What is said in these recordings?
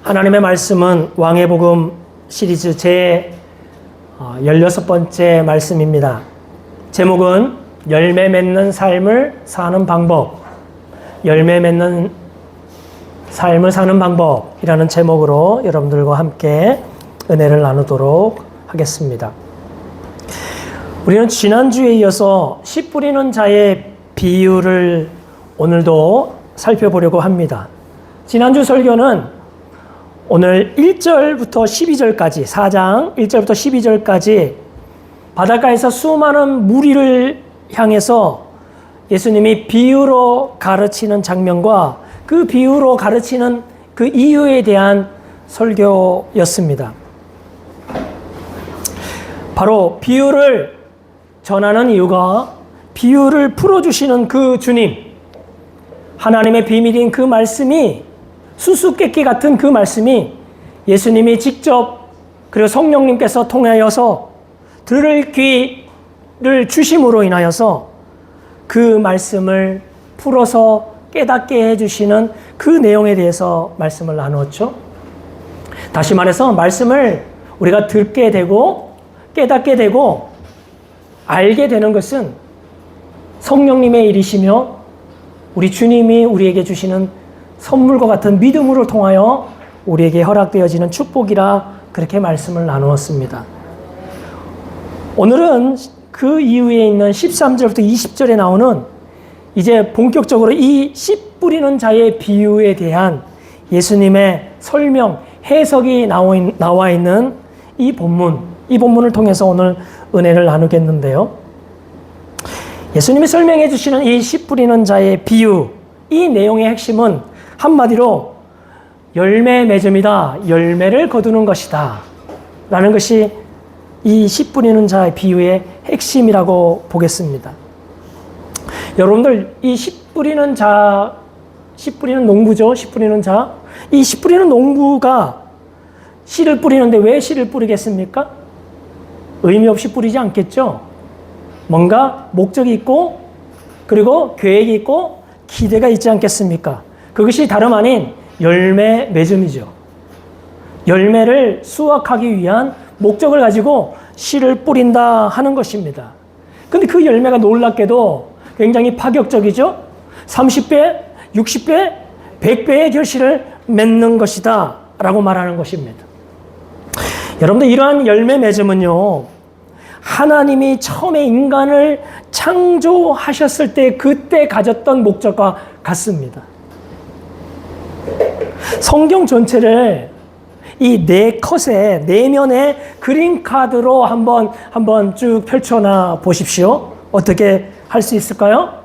하나님의 말씀은 왕의 복음 시리즈 제 16번째 말씀입니다. 제목은 열매 맺는 삶을 사는 방법, 열매 맺는 삶을 사는 방법이라는 제목으로 여러분들과 함께 은혜를 나누도록 하겠습니다. 우리는 지난주에 이어서 씨 뿌리는 자의 비유를 오늘도 살펴보려고 합니다. 지난주 설교는 오늘 1절부터 12절까지 4장 1절부터 12절까지 바닷가에서 수많은 무리를 향해서 예수님이 비유로 가르치는 장면과 그 비유로 가르치는 그 이유에 대한 설교였습니다. 바로 비유를 전하는 이유가 비유를 풀어주시는 그 주님, 하나님의 비밀인 그 말씀이 수수께끼 같은 그 말씀이 예수님이 직접 그리고 성령님께서 통하여서 들을 귀를 주심으로 인하여서 그 말씀을 풀어서 깨닫게 해주시는 그 내용에 대해서 말씀을 나누었죠. 다시 말해서 말씀을 우리가 듣게 되고 깨닫게 되고 알게 되는 것은 성령님의 일이시며 우리 주님이 우리에게 주시는 선물과 같은 믿음으로 통하여 우리에게 허락되어지는 축복이라 그렇게 말씀을 나누었습니다. 오늘은 그 이후에 있는 13절부터 20절에 나오는 이제 본격적으로 이 씨 뿌리는 자의 비유에 대한 예수님의 설명, 해석이 나와 있는 이 본문을 통해서 오늘 은혜를 나누겠는데요. 예수님이 설명해 주시는 이 씨 뿌리는 자의 비유, 이 내용의 핵심은 한마디로 열매 맺음이다. 열매를 거두는 것이다. 라는 것이 이 씨 뿌리는 자의 비유의 핵심이라고 보겠습니다. 여러분들 이 씨 뿌리는 농부죠. 씨 뿌리는 자. 이 씨 뿌리는 농부가 씨를 뿌리는데 왜 씨를 뿌리겠습니까? 의미 없이 뿌리지 않겠죠. 뭔가 목적이 있고 그리고 계획이 있고 기대가 있지 않겠습니까? 그것이 다름 아닌 열매 맺음이죠. 열매를 수확하기 위한 목적을 가지고 씨를 뿌린다 하는 것입니다. 근데 그 열매가 놀랍게도 굉장히 파격적이죠. 30배, 60배, 100배의 결실을 맺는 것이다 라고 말하는 것입니다. 여러분들 이러한 열매 맺음은요, 하나님이 처음에 인간을 창조하셨을 때 그때 가졌던 목적과 같습니다. 성경 전체를 이 네 컷의 내면의 그림 카드로 한번 쭉 펼쳐놔 보십시오. 어떻게 할 수 있을까요?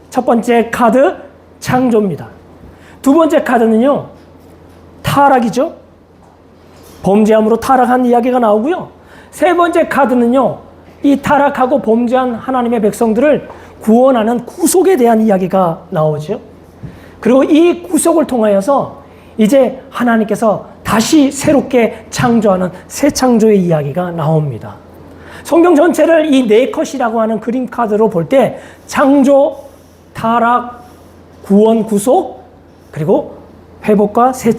첫 번째 카드, 창조입니다. 두 번째 카드는요, 타락이죠. 범죄함으로 타락한 이야기가 나오고요. 세 번째 카드는요, 이 타락하고 범죄한 하나님의 백성들을 구원하는 구속에 대한 이야기가 나오죠. 그리고 이 구속을 통하여서 이제 하나님께서 다시 새롭게 창조하는 새 창조의 이야기가 나옵니다. 성경 전체를 이 네 컷이라고 하는 그림 카드로 볼 때 창조, 타락, 구원, 구속, 그리고 회복과 새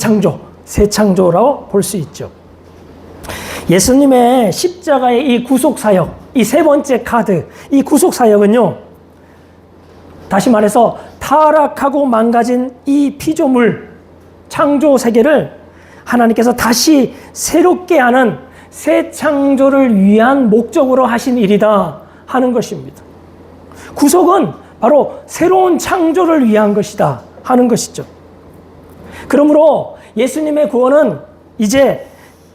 창조라고 볼 수 있죠. 예수님의 십자가의 이 구속 사역, 이 세 번째 카드, 이 구속 사역은요, 다시 말해서 타락하고 망가진 이 피조물, 창조 세계를 하나님께서 다시 새롭게 하는 새 창조를 위한 목적으로 하신 일이다 하는 것입니다. 구속은 바로 새로운 창조를 위한 것이다 하는 것이죠. 그러므로 예수님의 구원은 이제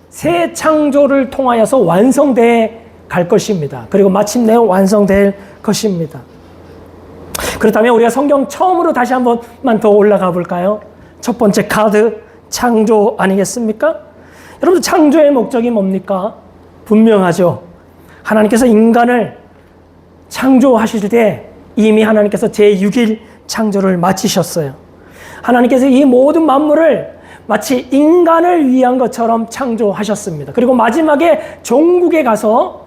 새 창조를 통하여서 완성돼 갈 것입니다. 그리고 마침내 완성될 것입니다. 그렇다면 우리가 성경 처음으로 다시 한 번만 더 올라가 볼까요? 첫 번째 카드, 창조 아니겠습니까? 여러분, 창조의 목적이 뭡니까? 분명하죠. 하나님께서 인간을 창조하실 때 이미 하나님께서 제6일 창조를 마치셨어요. 하나님께서 이 모든 만물을 마치 인간을 위한 것처럼 창조하셨습니다. 그리고 마지막에 종국에 가서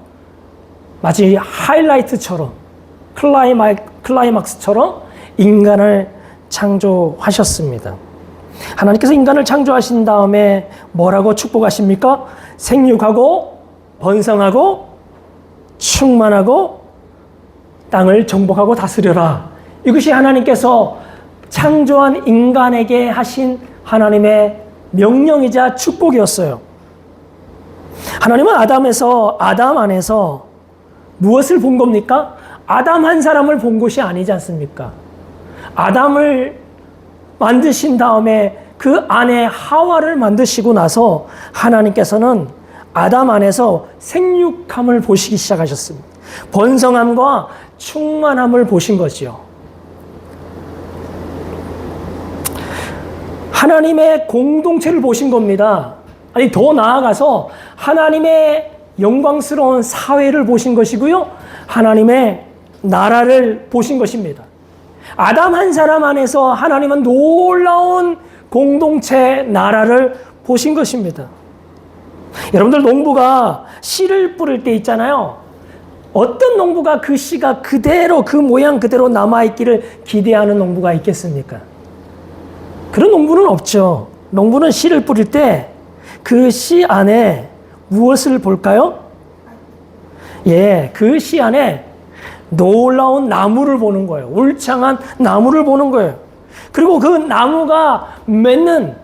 마치 하이라이트처럼 클라이막스처럼 인간을 창조하셨습니다. 하나님께서 인간을 창조하신 다음에 뭐라고 축복하십니까? 생육하고 번성하고 충만하고 땅을 정복하고 다스려라. 이것이 하나님께서 창조한 인간에게 하신 하나님의 명령이자 축복이었어요. 하나님은 아담 안에서 무엇을 본 겁니까? 아담 한 사람을 본 것이 아니지 않습니까? 아담을 만드신 다음에 그 안에 하와를 만드시고 나서 하나님께서는 아담 안에서 생육함을 보시기 시작하셨습니다. 번성함과 충만함을 보신 거지요. 하나님의 공동체를 보신 겁니다. 아니, 더 나아가서 하나님의 영광스러운 사회를 보신 것이고요. 하나님의 나라를 보신 것입니다. 아담 한 사람 안에서 하나님은 놀라운 공동체 나라를 보신 것입니다. 여러분들 농부가 씨를 뿌릴 때 있잖아요. 어떤 농부가 그 씨가 그대로 그 모양 그대로 남아있기를 기대하는 농부가 있겠습니까? 그런 농부는 없죠. 농부는 씨를 뿌릴 때 그 씨 안에 무엇을 볼까요? 예, 그 씨 안에 놀라운 나무를 보는 거예요. 울창한 나무를 보는 거예요. 그리고 그 나무가 맺는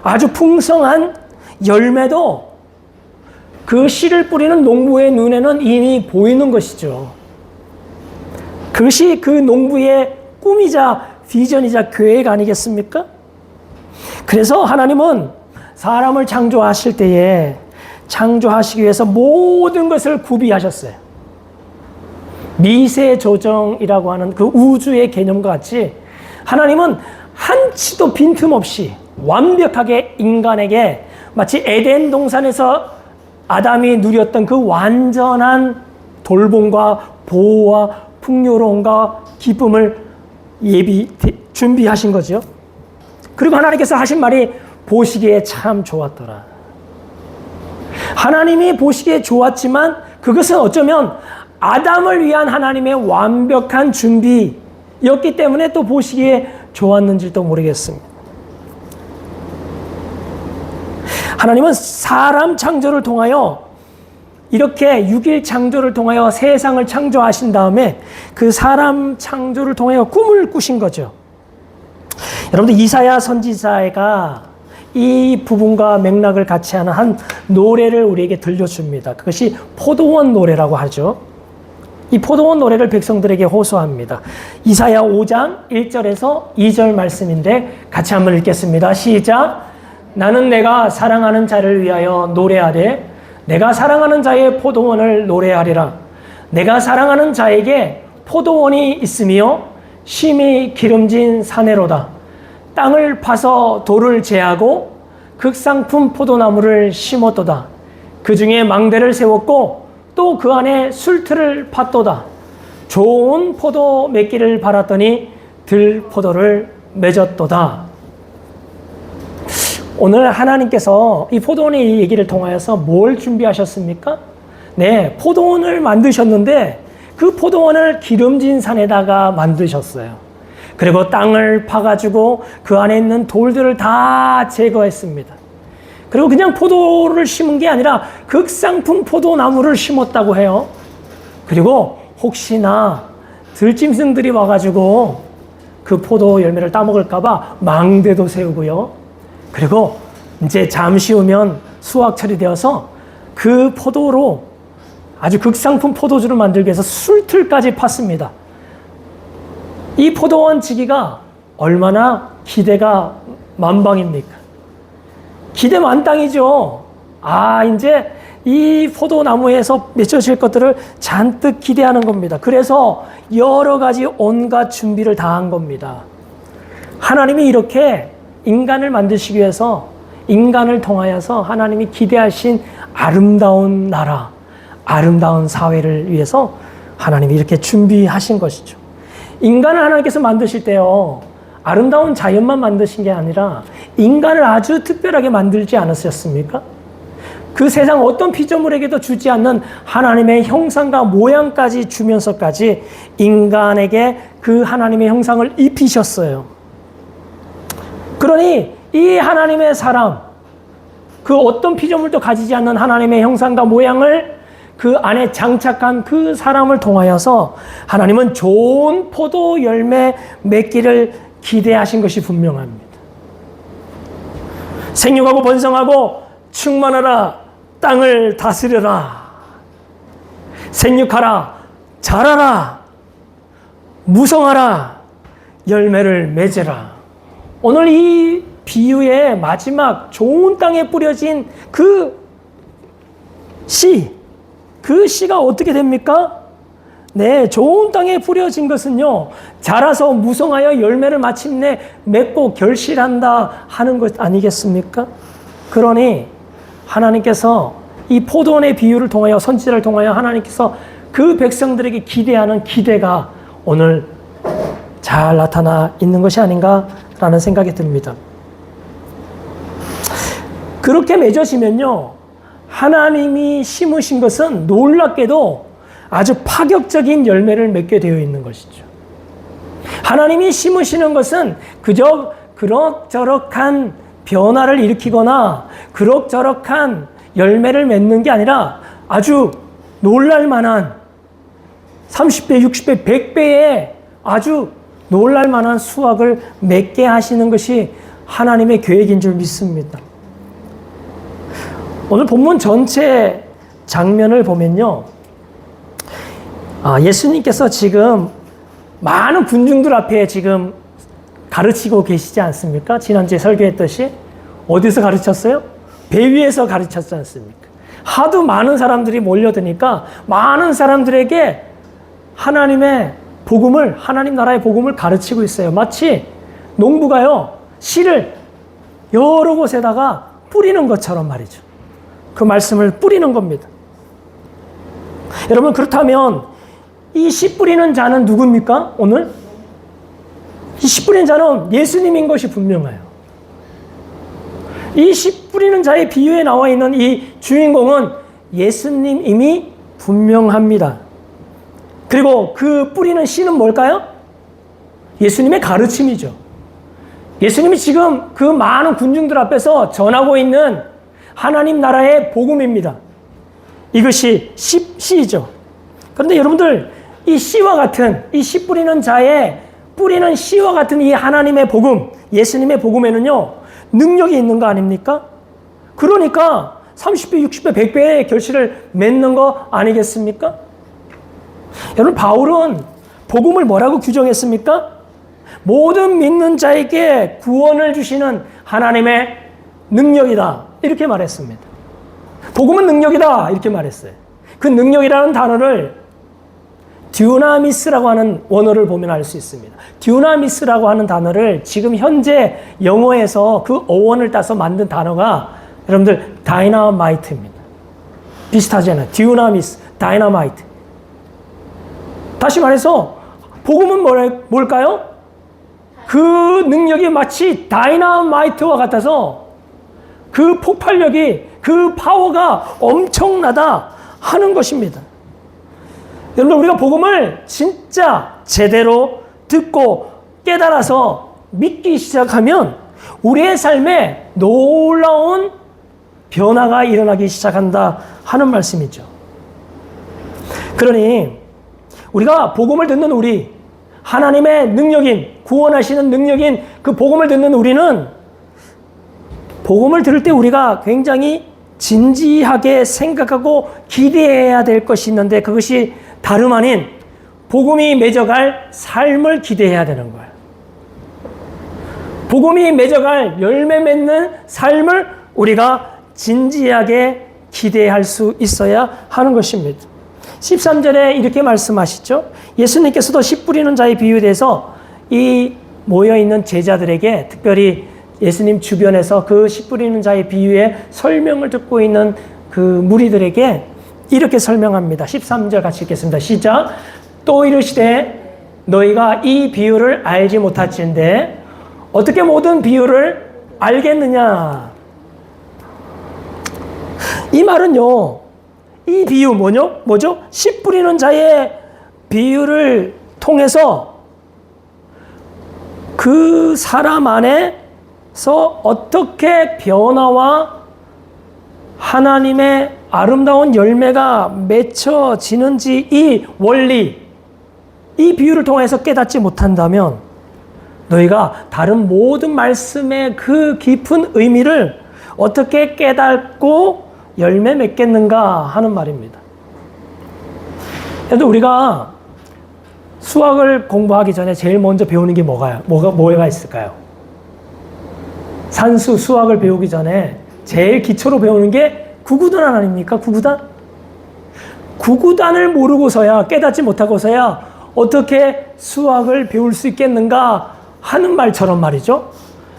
아주 풍성한 열매도 그 씨를 뿌리는 농부의 눈에는 이미 보이는 것이죠. 그것이 그 농부의 꿈이자 비전이자 계획 아니겠습니까? 그래서 하나님은 사람을 창조하실 때에 창조하시기 위해서 모든 것을 구비하셨어요. 미세 조정이라고 하는 그 우주의 개념과 같이 하나님은 한치도 빈틈없이 완벽하게 인간에게 마치 에덴 동산에서 아담이 누렸던 그 완전한 돌봄과 보호와 풍요로움과 기쁨을 준비하신 거죠. 그리고 하나님께서 하신 말이 보시기에 참 좋았더라. 하나님이 보시기에 좋았지만 그것은 어쩌면 아담을 위한 하나님의 완벽한 준비였기 때문에 또 보시기에 좋았는지도 모르겠습니다. 하나님은 사람 창조를 통하여 이렇게 6일 창조를 통하여 세상을 창조하신 다음에 그 사람 창조를 통하여 꿈을 꾸신 거죠. 여러분들 이사야 선지자가 이 부분과 맥락을 같이 하는 한 노래를 우리에게 들려줍니다. 그것이 포도원 노래라고 하죠. 이 포도원 노래를 백성들에게 호소합니다. 이사야 5장 1절에서 2절 말씀인데 같이 한번 읽겠습니다. 시작. 나는 내가 사랑하는 자를 위하여 노래하되 내가 사랑하는 자의 포도원을 노래하리라. 내가 사랑하는 자에게 포도원이 있으며 심히 기름진 사내로다. 땅을 파서 돌을 제하고 극상품 포도나무를 심었도다. 그 중에 망대를 세웠고 또 그 안에 술틀을 팠도다. 좋은 포도 맺기를 바랐더니 들포도를 맺었도다. 오늘 하나님께서 이 포도원의 얘기를 통하여서 뭘 준비하셨습니까? 네, 포도원을 만드셨는데 그 포도원을 기름진 산에다가 만드셨어요. 그리고 땅을 파가지고 그 안에 있는 돌들을 다 제거했습니다. 그리고 그냥 포도를 심은 게 아니라 극상품 포도나무를 심었다고 해요. 그리고 혹시나 들짐승들이 와가지고 그 포도 열매를 따먹을까봐 망대도 세우고요. 그리고 이제 잠시 후면 수확철이 되어서 그 포도로 아주 극상품 포도주를 만들기 위해서 술틀까지 팠습니다. 이 포도원 지기가 얼마나 기대가 만방입니까? 기대 만땅이죠. 이제 이 포도나무에서 맺혀질 것들을 잔뜩 기대하는 겁니다. 그래서 여러 가지 온갖 준비를 다 한 겁니다. 하나님이 이렇게 인간을 만드시기 위해서 인간을 통하여서 하나님이 기대하신 아름다운 나라, 아름다운 사회를 위해서 하나님이 이렇게 준비하신 것이죠. 인간을 하나님께서 만드실 때요, 아름다운 자연만 만드신 게 아니라 인간을 아주 특별하게 만들지 않으셨습니까? 그 세상 어떤 피조물에게도 주지 않는 하나님의 형상과 모양까지 주면서까지 인간에게 그 하나님의 형상을 입히셨어요. 그러니 이 하나님의 사람, 그 어떤 피조물도 가지지 않는 하나님의 형상과 모양을 그 안에 장착한 그 사람을 통하여서 하나님은 좋은 포도 열매 맺기를 기대하신 것이 분명합니다. 생육하고 번성하고 충만하라, 땅을 다스려라, 생육하라, 자라라, 무성하라, 열매를 맺으라. 오늘 이 비유의 마지막 좋은 땅에 뿌려진 그 씨가 어떻게 됩니까? 네, 좋은 땅에 뿌려진 것은요, 자라서 무성하여 열매를 마침내 맺고 결실한다 하는 것 아니겠습니까? 그러니 하나님께서 이 포도원의 비유를 통하여, 선지자를 통하여 하나님께서 그 백성들에게 기대하는 기대가 오늘 잘 나타나 있는 것이 아닌가라는 생각이 듭니다. 그렇게 맺어지면요, 하나님이 심으신 것은 놀랍게도 아주 파격적인 열매를 맺게 되어 있는 것이죠. 하나님이 심으시는 것은 그저 그럭저럭한 변화를 일으키거나 그럭저럭한 열매를 맺는 게 아니라 아주 놀랄만한 30배, 60배, 100배의 아주 놀랄만한 수확을 맺게 하시는 것이 하나님의 계획인 줄 믿습니다. 오늘 본문 전체 장면을 보면요, 예수님께서 지금 많은 군중들 앞에 지금 가르치고 계시지 않습니까? 지난주에 설교했듯이 어디서 가르쳤어요? 배 위에서 가르쳤지 않습니까? 하도 많은 사람들이 몰려드니까 많은 사람들에게 하나님의 복음을, 하나님 나라의 복음을 가르치고 있어요. 마치 농부가요, 씨를 여러 곳에다가 뿌리는 것처럼 말이죠. 그 말씀을 뿌리는 겁니다. 여러분, 그렇다면 이 씨 뿌리는 자는 누굽니까? 오늘? 이 씨 뿌리는 자는 예수님인 것이 분명해요. 이 씨 뿌리는 자의 비유에 나와 있는 이 주인공은 예수님임이 분명합니다. 그리고 그 뿌리는 씨는 뭘까요? 예수님의 가르침이죠. 예수님이 지금 그 많은 군중들 앞에서 전하고 있는 하나님 나라의 복음입니다. 이것이 씨죠. 그런데 여러분들, 이 씨와 같은, 이 씨 뿌리는 자의 뿌리는 씨와 같은 이 하나님의 복음, 예수님의 복음에는요, 능력이 있는 거 아닙니까? 그러니까 30배, 60배, 100배의 결실을 맺는 거 아니겠습니까? 여러분, 바울은 복음을 뭐라고 규정했습니까? 모든 믿는 자에게 구원을 주시는 하나님의 능력이다, 이렇게 말했습니다. 복음은 능력이다, 이렇게 말했어요. 그 능력이라는 단어를 듀나미스라고 하는 원어를 보면 알 수 있습니다. 듀나미스라고 하는 단어를 지금 현재 영어에서 그 어원을 따서 만든 단어가 여러분들 다이너마이트입니다. 비슷하잖아요. 듀나미스, 다이너마이트. 다시 말해서 복음은 뭘까요? 그 능력이 마치 다이너마이트와 같아서 그 폭발력이, 그 파워가 엄청나다 하는 것입니다. 여러분, 우리가 복음을 진짜 제대로 듣고 깨달아서 믿기 시작하면 우리의 삶에 놀라운 변화가 일어나기 시작한다 하는 말씀이죠. 그러니 우리가 복음을 듣는 우리, 하나님의 능력인, 구원하시는 능력인 그 복음을 듣는 우리는 복음을 들을 때 우리가 굉장히 진지하게 생각하고 기대해야 될 것이 있는데, 그것이 다름 아닌 복음이 맺어갈 삶을 기대해야 되는 거예요. 복음이 맺어갈 열매 맺는 삶을 우리가 진지하게 기대할 수 있어야 하는 것입니다. 13절에 이렇게 말씀하시죠. 예수님께서도 씨 뿌리는 자의 비유에 대해서 이 모여있는 제자들에게, 특별히 예수님 주변에서 그 씨 뿌리는 자의 비유의 설명을 듣고 있는 그 무리들에게 이렇게 설명합니다. 13절 같이 읽겠습니다. 시작. 또 이르시되 너희가 이 비유를 알지 못할진대 어떻게 모든 비유를 알겠느냐. 이 말은요, 이 비유 뭐죠? 씨 뿌리는 자의 비유를 통해서 그 사람 안에 어떻게 변화와 하나님의 아름다운 열매가 맺혀지는지 이 원리, 이 비유를 통해서 깨닫지 못한다면 너희가 다른 모든 말씀의 그 깊은 의미를 어떻게 깨닫고 열매 맺겠는가 하는 말입니다. 그래도 우리가 수학을 공부하기 전에 제일 먼저 배우는 게 뭐가 있을까요? 산수 수학을 배우기 전에 제일 기초로 배우는 게 구구단 아닙니까? 구구단? 구구단을 모르고서야, 깨닫지 못하고서야 어떻게 수학을 배울 수 있겠는가 하는 말처럼 말이죠.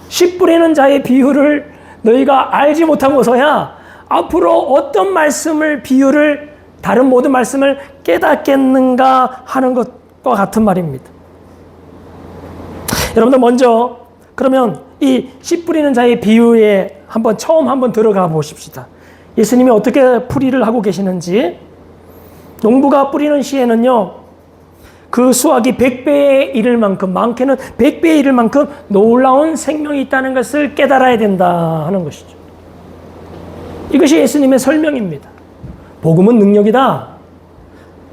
씨 뿌리는 자의 비유를 너희가 알지 못하고서야 앞으로 어떤 말씀을, 비유를, 다른 모든 말씀을 깨닫겠는가 하는 것과 같은 말입니다. 여러분들 먼저 그러면 이 씨 뿌리는 자의 비유에 처음 한번 들어가 보십시다. 예수님이 어떻게 풀이를 하고 계시는지. 농부가 뿌리는 씨에는요, 그 수확이 100배에 이를 만큼, 많게는 100배에 이를 만큼 놀라운 생명이 있다는 것을 깨달아야 된다 하는 것이죠. 이것이 예수님의 설명입니다. 복음은 능력이다.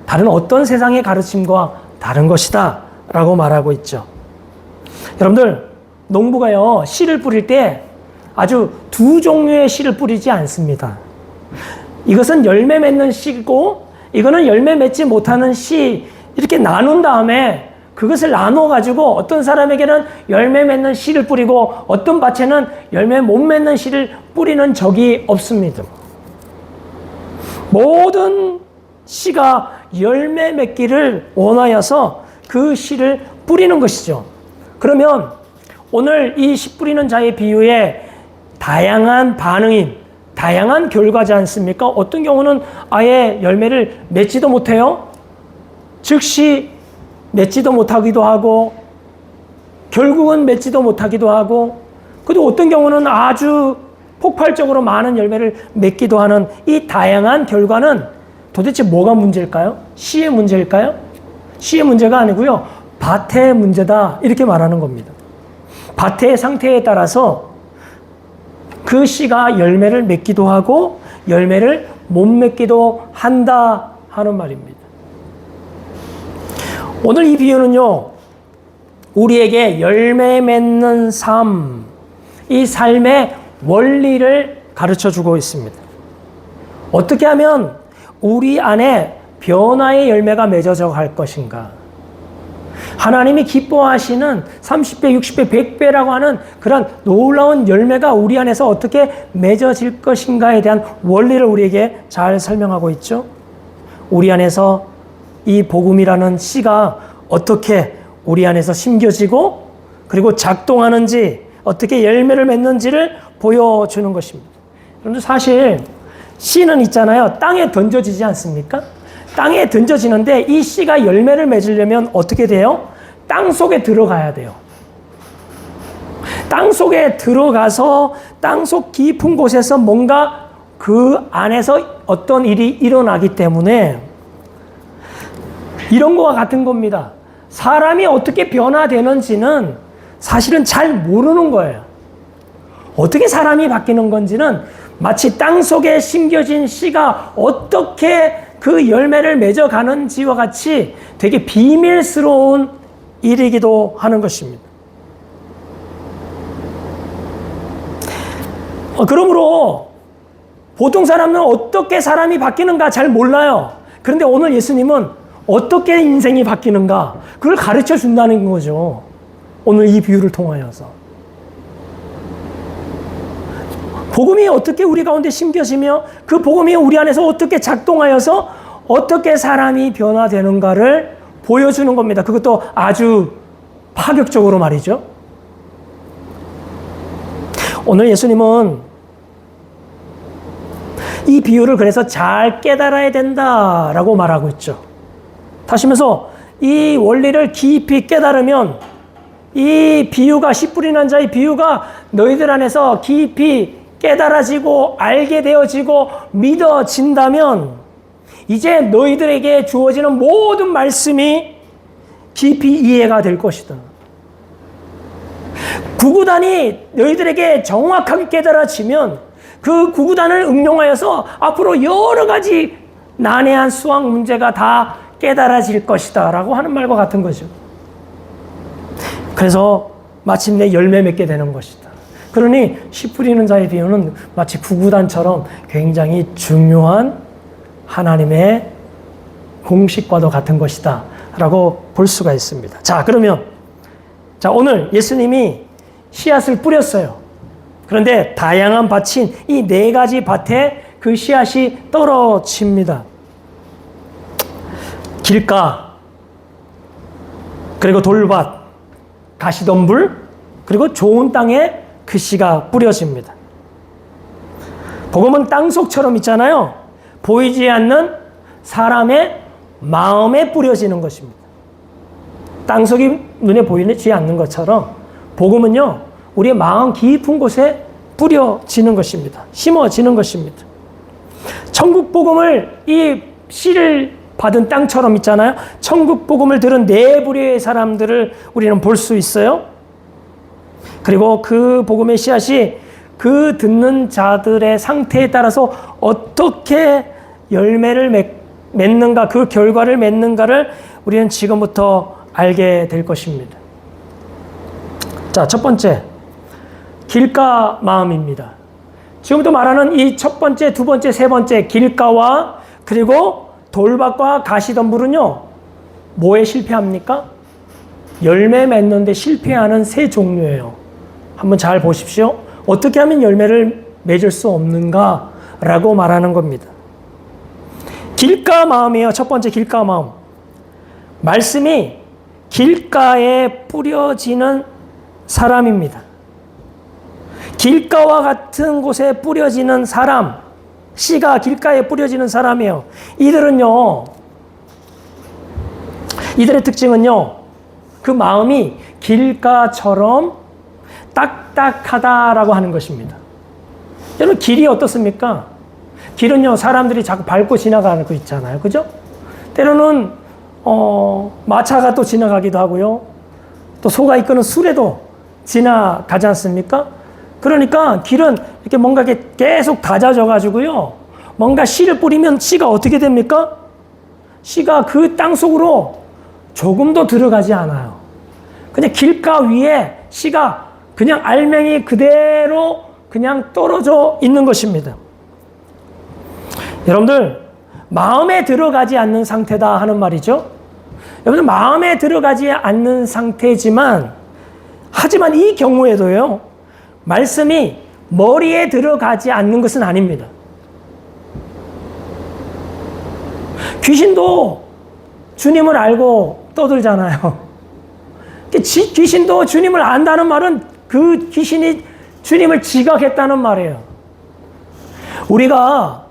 다른 어떤 세상의 가르침과 다른 것이다 라고 말하고 있죠. 여러분들, 농부가요, 씨를 뿌릴 때 아주 두 종류의 씨를 뿌리지 않습니다. 이것은 열매 맺는 씨고, 이거는 열매 맺지 못하는 씨, 이렇게 나눈 다음에 그것을 나눠가지고 어떤 사람에게는 열매 맺는 씨를 뿌리고 어떤 밭에는 열매 못 맺는 씨를 뿌리는 적이 없습니다. 모든 씨가 열매 맺기를 원하여서 그 씨를 뿌리는 것이죠. 그러면 오늘 이 씨 뿌리는 자의 비유에 다양한 반응인, 다양한 결과지 않습니까? 어떤 경우는 아예 열매를 맺지도 못해요. 즉시 맺지도 못하기도 하고, 결국은 맺지도 못하기도 하고, 그리고 어떤 경우는 아주 폭발적으로 많은 열매를 맺기도 하는 이 다양한 결과는 도대체 뭐가 문제일까요? 씨의 문제일까요? 씨의 문제가 아니고요, 밭의 문제다, 이렇게 말하는 겁니다. 밭의 상태에 따라서 그 씨가 열매를 맺기도 하고 열매를 못 맺기도 한다 하는 말입니다. 오늘 이 비유는요, 우리에게 열매 맺는 삶, 이 삶의 원리를 가르쳐 주고 있습니다. 어떻게 하면 우리 안에 변화의 열매가 맺어져 갈 것인가? 하나님이 기뻐하시는 30배, 60배, 100배라고 하는 그런 놀라운 열매가 우리 안에서 어떻게 맺어질 것인가에 대한 원리를 우리에게 잘 설명하고 있죠. 우리 안에서 이 복음이라는 씨가 어떻게 우리 안에서 심겨지고 그리고 작동하는지, 어떻게 열매를 맺는지를 보여주는 것입니다. 그런데 사실 씨는 있잖아요. 땅에 던져지지 않습니까? 땅에 던져지는데 이 씨가 열매를 맺으려면 어떻게 돼요? 땅 속에 들어가야 돼요. 땅 속에 들어가서 땅 속 깊은 곳에서 뭔가 그 안에서 어떤 일이 일어나기 때문에 이런 거와 같은 겁니다. 사람이 어떻게 변화되는지는 사실은 잘 모르는 거예요. 어떻게 사람이 바뀌는 건지는 마치 땅 속에 심겨진 씨가 어떻게 그 열매를 맺어가는지와 같이 되게 비밀스러운 일이기도 하는 것입니다. 그러므로 보통 사람은 어떻게 사람이 바뀌는가 잘 몰라요. 그런데 오늘 예수님은 어떻게 인생이 바뀌는가 그걸 가르쳐 준다는 거죠. 오늘 이 비유를 통하여서. 복음이 어떻게 우리 가운데 심겨지며 그 복음이 우리 안에서 어떻게 작동하여서 어떻게 사람이 변화되는가를 보여주는 겁니다. 그것도 아주 파격적으로 말이죠. 오늘 예수님은 이 비유를 그래서 잘 깨달아야 된다라고 말하고 있죠. 다시 말해서 이 원리를 깊이 깨달으면 이 비유가, 씨 뿌리는 자의 비유가 너희들 안에서 깊이 깨달아지고 알게 되어지고 믿어진다면 이제 너희들에게 주어지는 모든 말씀이 깊이 이해가 될 것이다. 구구단이 너희들에게 정확하게 깨달아지면 그 구구단을 응용하여서 앞으로 여러 가지 난해한 수학 문제가 다 깨달아질 것이다 라고 하는 말과 같은 거죠. 그래서 마침내 열매 맺게 되는 것이다. 그러니 씨 뿌리는 자의 비유는 마치 구구단처럼 굉장히 중요한 하나님의 공식과도 같은 것이다 라고 볼 수가 있습니다. 자, 그러면 오늘 예수님이 씨앗을 뿌렸어요. 그런데 다양한 밭인 이 네 가지 밭에 그 씨앗이 떨어집니다. 길가, 그리고 돌밭, 가시덤불, 그리고 좋은 땅에 그 씨가 뿌려집니다. 복음은 땅속처럼 있잖아요. 보이지 않는 사람의 마음에 뿌려지는 것입니다. 땅속이 눈에 보이지 않는 것처럼 복음은요, 우리의 마음 깊은 곳에 뿌려지는 것입니다. 심어지는 것입니다. 천국 복음을 이 씨를 받은 땅처럼 있잖아요. 천국 복음을 들은 네 부류의 사람들을 우리는 볼 수 있어요. 그리고 그 복음의 씨앗이 그 듣는 자들의 상태에 따라서 어떻게 열매를 맺는가, 그 결과를 맺는가를 우리는 지금부터 알게 될 것입니다. 자, 첫 번째, 길가 마음입니다. 지금부터 말하는 이 첫 번째, 두 번째, 세 번째 길가와 그리고 돌밭과 가시덤불은요, 뭐에 실패합니까? 열매 맺는데 실패하는 세 종류예요. 한번 잘 보십시오. 어떻게 하면 열매를 맺을 수 없는가? 라고 말하는 겁니다. 길가 마음이에요. 첫 번째 길가 마음. 말씀이 길가에 뿌려지는 사람입니다. 길가와 같은 곳에 뿌려지는 사람, 씨가 길가에 뿌려지는 사람이에요. 이들은요, 이들의 특징은요, 그 마음이 길가처럼 딱딱하다라고 하는 것입니다. 여러분, 길이 어떻습니까? 길은요, 사람들이 자꾸 밟고 지나가는 거 있잖아요. 그죠? 때로는, 마차가 또 지나가기도 하고요. 또 소가 이끄는 수레도 지나가지 않습니까? 그러니까 길은 이렇게 뭔가 계속 다져져가지고요. 뭔가 씨를 뿌리면 씨가 어떻게 됩니까? 씨가 그 땅 속으로 조금도 들어가지 않아요. 그냥 길가 위에 씨가 그냥 알맹이 그대로 그냥 떨어져 있는 것입니다. 여러분들, 마음에 들어가지 않는 상태다 하는 말이죠. 여러분들, 마음에 들어가지 않는 상태지만, 하지만 이 경우에도요, 말씀이 머리에 들어가지 않는 것은 아닙니다. 귀신도 주님을 알고 떠들잖아요. 귀신도 주님을 안다는 말은 그 귀신이 주님을 지각했다는 말이에요. 우리가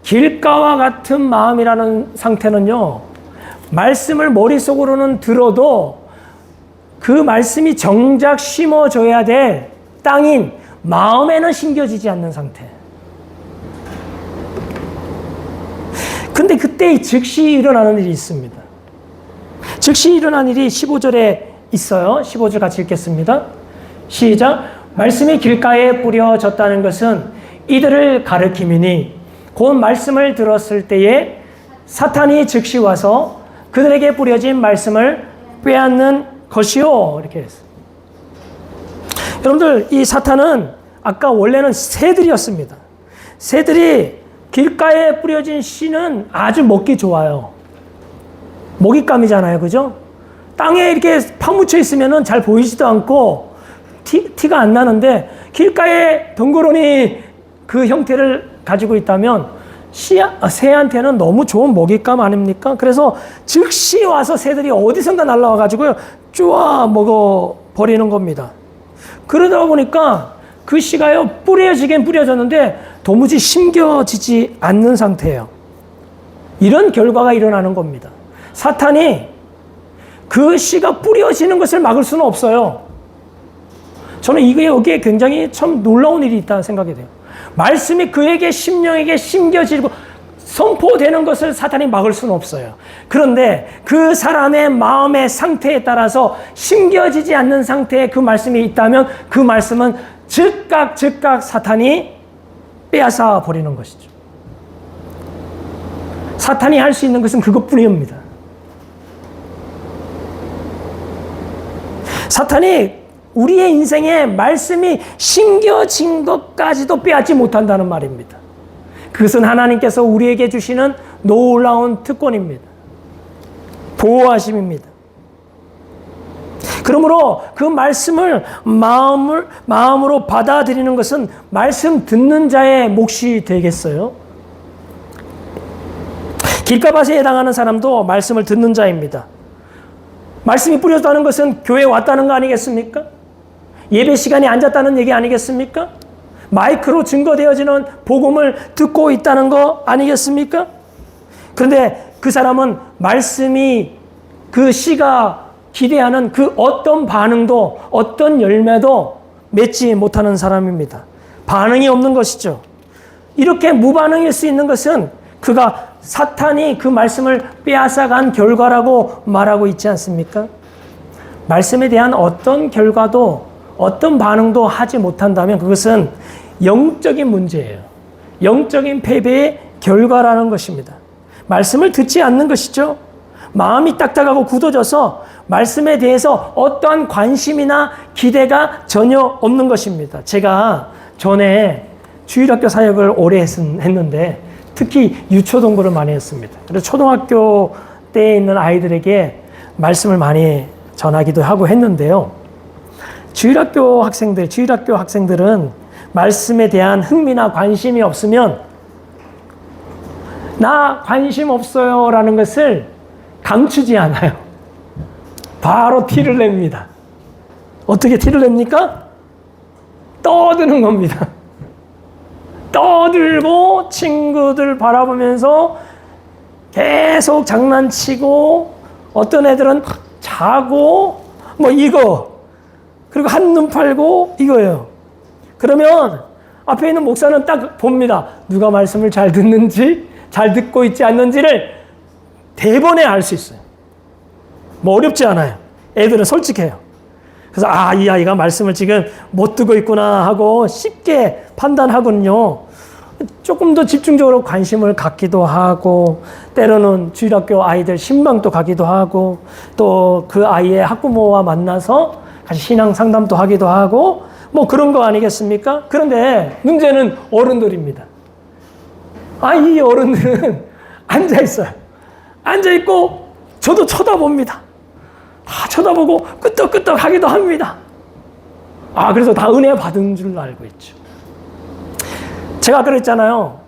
길가와 같은 마음이라는 상태는요, 말씀을 머릿속으로는 들어도 그 말씀이 정작 심어줘야 될 땅인 마음에는 심겨지지 않는 상태. 근데 그때 즉시 일어나는 일이 있습니다. 즉시 일어난 일이 15절에 있어요. 15절 같이 읽겠습니다. 시작. 말씀이 길가에 뿌려졌다는 것은 이들을 가르킴이니 곧 말씀을 들었을 때에 사탄이 즉시 와서 그들에게 뿌려진 말씀을 빼앗는 것이요. 이렇게 했어요. 여러분들, 이 사탄은 아까 원래는 새들이었습니다. 새들이 길가에 뿌려진 씨는 아주 먹기 좋아요. 먹잇감이잖아요. 그죠? 땅에 이렇게 파묻혀 있으면 잘 보이지도 않고 티가 안 나는데 길가에 덩그러니 그 형태를 가지고 있다면 새한테는 너무 좋은 먹잇감 아닙니까? 그래서 즉시 와서 새들이 어디선가 날라와가지고요, 쪼아 먹어버리는 겁니다. 그러다 보니까 그 씨가요, 뿌려지긴 뿌려졌는데 도무지 심겨지지 않는 상태예요. 이런 결과가 일어나는 겁니다. 사탄이 그 씨가 뿌려지는 것을 막을 수는 없어요. 저는 여기에 굉장히 참 놀라운 일이 있다는 생각이 돼요. 말씀이 그에게 심령에게 심겨지고 선포되는 것을 사탄이 막을 수는 없어요. 그런데 그 사람의 마음의 상태에 따라서 심겨지지 않는 상태에 그 말씀이 있다면 그 말씀은 즉각 사탄이 빼앗아 버리는 것이죠. 사탄이 할 수 있는 것은 그것뿐입니다. 사탄이 우리의 인생에 말씀이 심겨진 것까지도 빼앗지 못한다는 말입니다. 그것은 하나님께서 우리에게 주시는 놀라운 특권입니다. 보호하심입니다. 그러므로 그 말씀을 마음으로 받아들이는 것은 말씀 듣는 자의 몫이 되겠어요. 길가밭에 해당하는 사람도 말씀을 듣는 자입니다. 말씀이 뿌려졌다는 것은 교회에 왔다는 거 아니겠습니까? 예배 시간에 앉았다는 얘기 아니겠습니까? 마이크로 증거되어지는 복음을 듣고 있다는 거 아니겠습니까? 그런데 그 사람은 말씀이 그 씨가 기대하는 그 어떤 반응도 어떤 열매도 맺지 못하는 사람입니다. 반응이 없는 것이죠. 이렇게 무반응일 수 있는 것은 그가 사탄이 그 말씀을 빼앗아간 결과라고 말하고 있지 않습니까? 말씀에 대한 어떤 결과도 어떤 반응도 하지 못한다면 그것은 영적인 문제예요. 영적인 패배의 결과라는 것입니다. 말씀을 듣지 않는 것이죠. 마음이 딱딱하고 굳어져서 말씀에 대해서 어떠한 관심이나 기대가 전혀 없는 것입니다. 제가 전에 주일학교 사역을 오래 했는데 특히 유초동부를 많이 했습니다. 그래서 초등학교 때에 있는 아이들에게 말씀을 많이 전하기도 하고 했는데요. 주일학교 학생들은 말씀에 대한 흥미나 관심이 없으면 나 관심 없어요 라는 것을 감추지 않아요. 바로 티를 냅니다. 어떻게 티를 냅니까? 떠드는 겁니다. 떠들고 친구들 바라보면서 계속 장난치고 어떤 애들은 자고 뭐 이거 그리고 한눈 팔고 이거예요. 그러면 앞에 있는 목사는 딱 봅니다. 누가 말씀을 잘 듣는지 잘 듣고 있지 않는지를 대번에 알 수 있어요. 뭐 어렵지 않아요. 애들은 솔직해요. 그래서 이 아이가 말씀을 지금 못 듣고 있구나 하고 쉽게 판단하거든요. 조금 더 집중적으로 관심을 갖기도 하고 때로는 주일학교 아이들 신방도 가기도 하고 또 그 아이의 학부모와 만나서 같이 신앙 상담도 하기도 하고 뭐 그런 거 아니겠습니까? 그런데 문제는 어른들입니다. 이 어른들은 앉아있어요. 앉아있고 저도 쳐다봅니다. 다 쳐다보고 끄떡끄떡 하기도 합니다. 그래서 다 은혜 받은 줄 알고 있죠. 제가 그랬잖아요.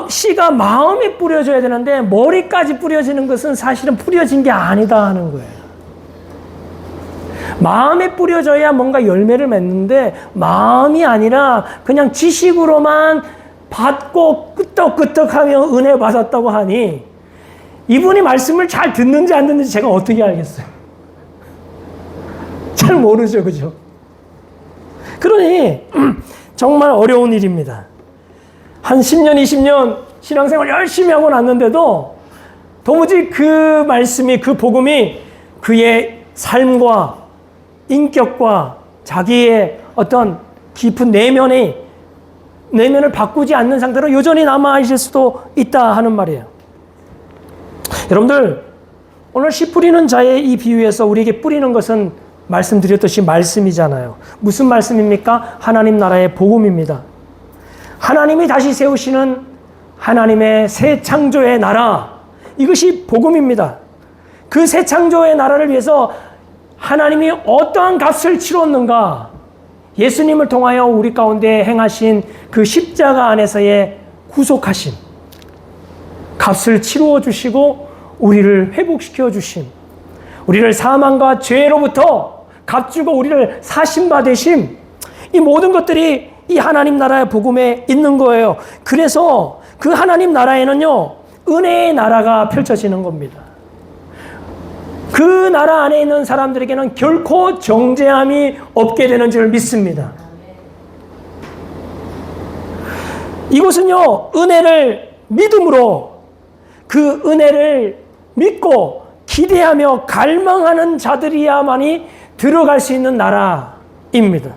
씨가 마음에 뿌려져야 되는데 머리까지 뿌려지는 것은 사실은 뿌려진 게 아니다 하는 거예요. 마음에 뿌려져야 뭔가 열매를 맺는데 마음이 아니라 그냥 지식으로만 받고 끄떡끄떡하며 은혜 받았다고 하니 이분이 말씀을 잘 듣는지 안 듣는지 제가 어떻게 알겠어요? 잘 모르죠, 그죠? 그러니 정말 어려운 일입니다. 한 10년, 20년 신앙생활 열심히 하고 났는데도 도무지 그 말씀이, 그 복음이 그의 삶과 인격과 자기의 어떤 깊은 내면을 바꾸지 않는 상태로 여전히 남아 있을 수도 있다 하는 말이에요. 여러분들, 오늘 씨 뿌리는 자의 이 비유에서 우리에게 뿌리는 것은 말씀드렸듯이 말씀이잖아요. 무슨 말씀입니까? 하나님 나라의 복음입니다. 하나님이 다시 세우시는 하나님의 새 창조의 나라, 이것이 복음입니다. 그 새 창조의 나라를 위해서 하나님이 어떠한 값을 치렀는가? 예수님을 통하여 우리 가운데 행하신 그 십자가 안에서의 구속하심, 값을 치루어 주시고 우리를 회복시켜 주심, 우리를 사망과 죄로부터 값주고 우리를 사심받으심, 이 모든 것들이 이 하나님 나라의 복음에 있는 거예요. 그래서 그 하나님 나라에는요, 은혜의 나라가 펼쳐지는 겁니다. 그 나라 안에 있는 사람들에게는 결코 정죄함이 없게 되는 줄 믿습니다. 이곳은요, 은혜를 믿음으로 그 은혜를 믿고 기대하며 갈망하는 자들이야만이 들어갈 수 있는 나라입니다.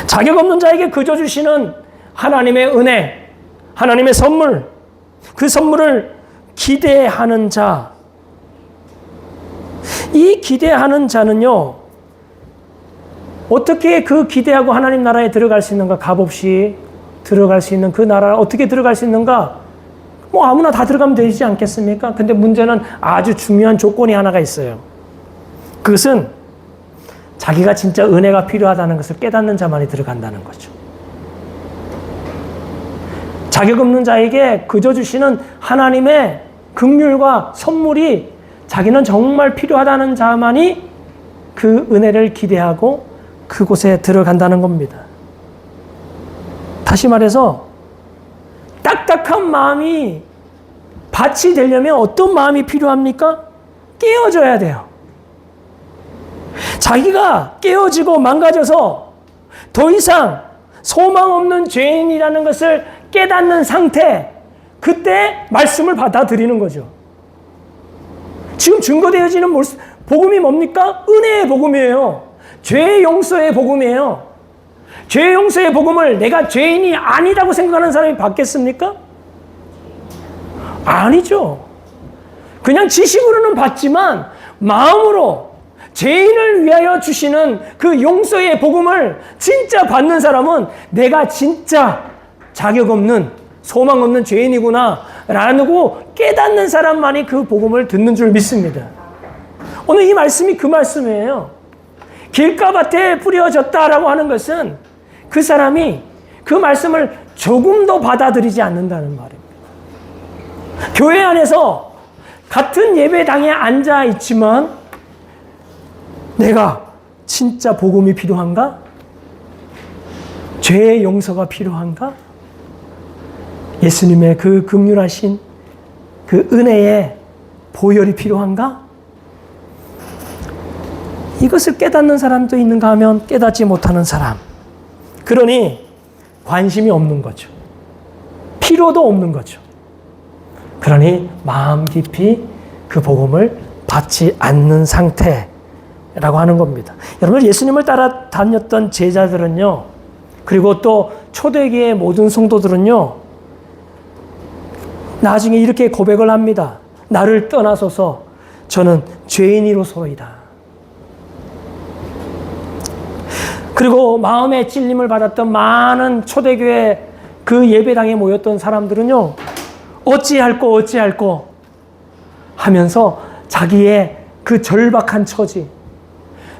자격 없는 자에게 그저 주시는 하나님의 은혜, 하나님의 선물, 그 선물을 기대하는 자. 이 기대하는 자는요, 어떻게 그 기대하고 하나님 나라에 들어갈 수 있는가? 값없이 들어갈 수 있는 그 나라를 어떻게 들어갈 수 있는가? 뭐 아무나 다 들어가면 되지 않겠습니까? 근데 문제는 아주 중요한 조건이 하나가 있어요. 그것은 자기가 진짜 은혜가 필요하다는 것을 깨닫는 자만이 들어간다는 거죠. 자격 없는 자에게 그저 주시는 하나님의 긍휼과 선물이 자기는 정말 필요하다는 자만이 그 은혜를 기대하고 그곳에 들어간다는 겁니다. 다시 말해서 딱딱한 마음이 밭이 되려면 어떤 마음이 필요합니까? 깨어져야 돼요. 자기가 깨어지고 망가져서 더 이상 소망 없는 죄인이라는 것을 깨닫는 상태, 그때 말씀을 받아들이는 거죠. 지금 증거되어지는 복음이 뭡니까? 은혜의 복음이에요. 죄 용서의 복음이에요. 죄 용서의 복음을 내가 죄인이 아니다고 생각하는 사람이 받겠습니까? 아니죠. 그냥 지식으로는 받지만 마음으로 죄인을 위하여 주시는 그 용서의 복음을 진짜 받는 사람은 내가 진짜 자격 없는 소망 없는 죄인이구나 라고 깨닫는 사람만이 그 복음을 듣는 줄 믿습니다. 오늘 이 말씀이 그 말씀이에요. 길가밭에 뿌려졌다라고 하는 것은 그 사람이 그 말씀을 조금도 받아들이지 않는다는 말입니다. 교회 안에서 같은 예배당에 앉아 있지만 내가 진짜 복음이 필요한가? 죄의 용서가 필요한가? 예수님의 그 긍휼하신 그 은혜의 보혈이 필요한가? 이것을 깨닫는 사람도 있는가 하면 깨닫지 못하는 사람. 그러니 관심이 없는 거죠. 필요도 없는 거죠. 그러니 마음 깊이 그 복음을 받지 않는 상태라고 하는 겁니다. 여러분, 예수님을 따라 다녔던 제자들은요, 그리고 또 초대기의 모든 성도들은요, 나중에 이렇게 고백을 합니다. 나를 떠나소서 저는 죄인이로소이다. 그리고 마음의 찔림을 받았던 많은 초대교회 그 예배당에 모였던 사람들은요, 어찌할꼬 하면서 자기의 그 절박한 처지,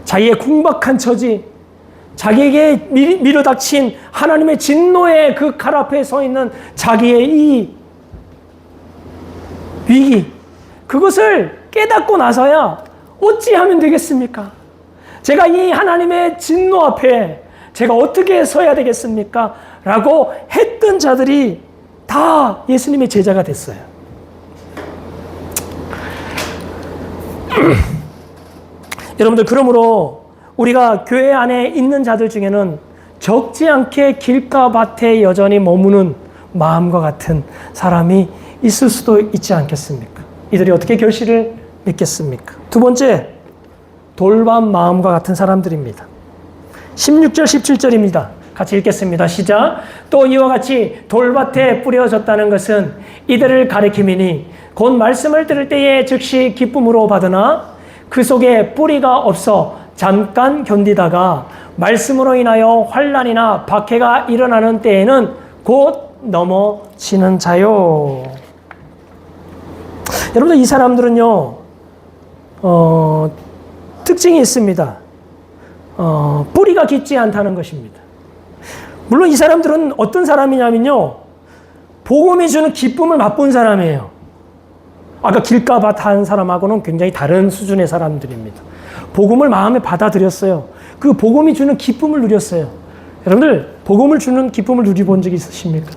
자기의 궁박한 처지, 자기에게 밀어닥친 하나님의 진노의 그 칼 앞에 서 있는 자기의 이 위기, 그것을 깨닫고 나서야 어찌하면 되겠습니까? 제가 이 하나님의 진노 앞에 제가 어떻게 서야 되겠습니까? 라고 했던 자들이 다 예수님의 제자가 됐어요. 여러분들, 그러므로 우리가 교회 안에 있는 자들 중에는 적지 않게 길가밭에 여전히 머무는 마음과 같은 사람이 있을 수도 있지 않겠습니까? 이들이 어떻게 결실을 맺겠습니까? 두 번째, 돌밭 마음과 같은 사람들입니다. 16절 17절입니다. 같이 읽겠습니다. 시작. 또 이와 같이 돌밭에 뿌려졌다는 것은 이들을 가리킴이니 곧 말씀을 들을 때에 즉시 기쁨으로 받으나 그 속에 뿌리가 없어 잠깐 견디다가 말씀으로 인하여 환난이나 박해가 일어나는 때에는 곧 넘어지는 자요. 여러분들, 이 사람들은요, 특징이 있습니다. 뿌리가 깊지 않다는 것입니다. 물론 이 사람들은 어떤 사람이냐면요, 복음이 주는 기쁨을 맛본 사람이에요. 아까 길가밭 한 사람하고는 굉장히 다른 수준의 사람들입니다. 복음을 마음에 받아들였어요. 그 복음이 주는 기쁨을 누렸어요. 여러분들, 복음을 주는 기쁨을 누려본 적이 있으십니까?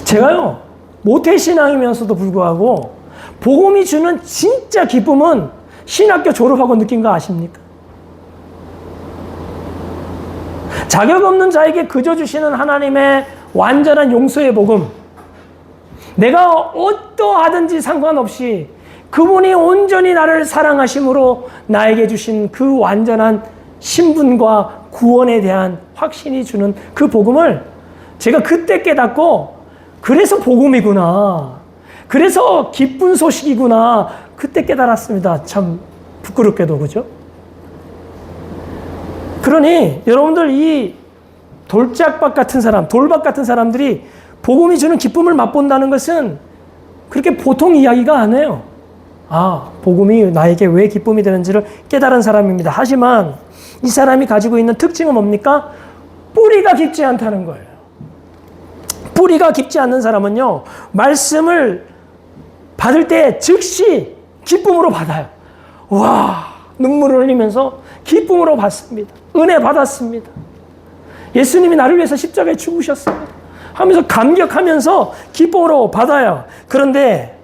제가요, 모태신앙이면서도 불구하고 복음이 주는 진짜 기쁨은 신학교 졸업하고 느낀 거 아십니까? 자격 없는 자에게 그저 주시는 하나님의 완전한 용서의 복음. 내가 어떠하든지 상관없이 그분이 온전히 나를 사랑하심으로 나에게 주신 그 완전한 신분과 구원에 대한 확신이 주는 그 복음을 제가 그때 깨닫고, 그래서 복음이구나, 그래서 기쁜 소식이구나, 그때 깨달았습니다. 참 부끄럽게도. 그죠? 그러니 여러분들, 이 돌짝박 같은 사람, 돌박 같은 사람들이 복음이 주는 기쁨을 맛본다는 것은 그렇게 보통 이야기가 아니에요. 복음이 나에게 왜 기쁨이 되는지를 깨달은 사람입니다. 하지만 이 사람이 가지고 있는 특징은 뭡니까? 뿌리가 깊지 않다는 거예요. 뿌리가 깊지 않는 사람은요, 말씀을 받을 때 즉시 기쁨으로 받아요. 와, 눈물을 흘리면서 기쁨으로 받습니다. 은혜 받았습니다. 예수님이 나를 위해서 십자가에 죽으셨습니다 하면서 감격하면서 기쁨으로 받아요. 그런데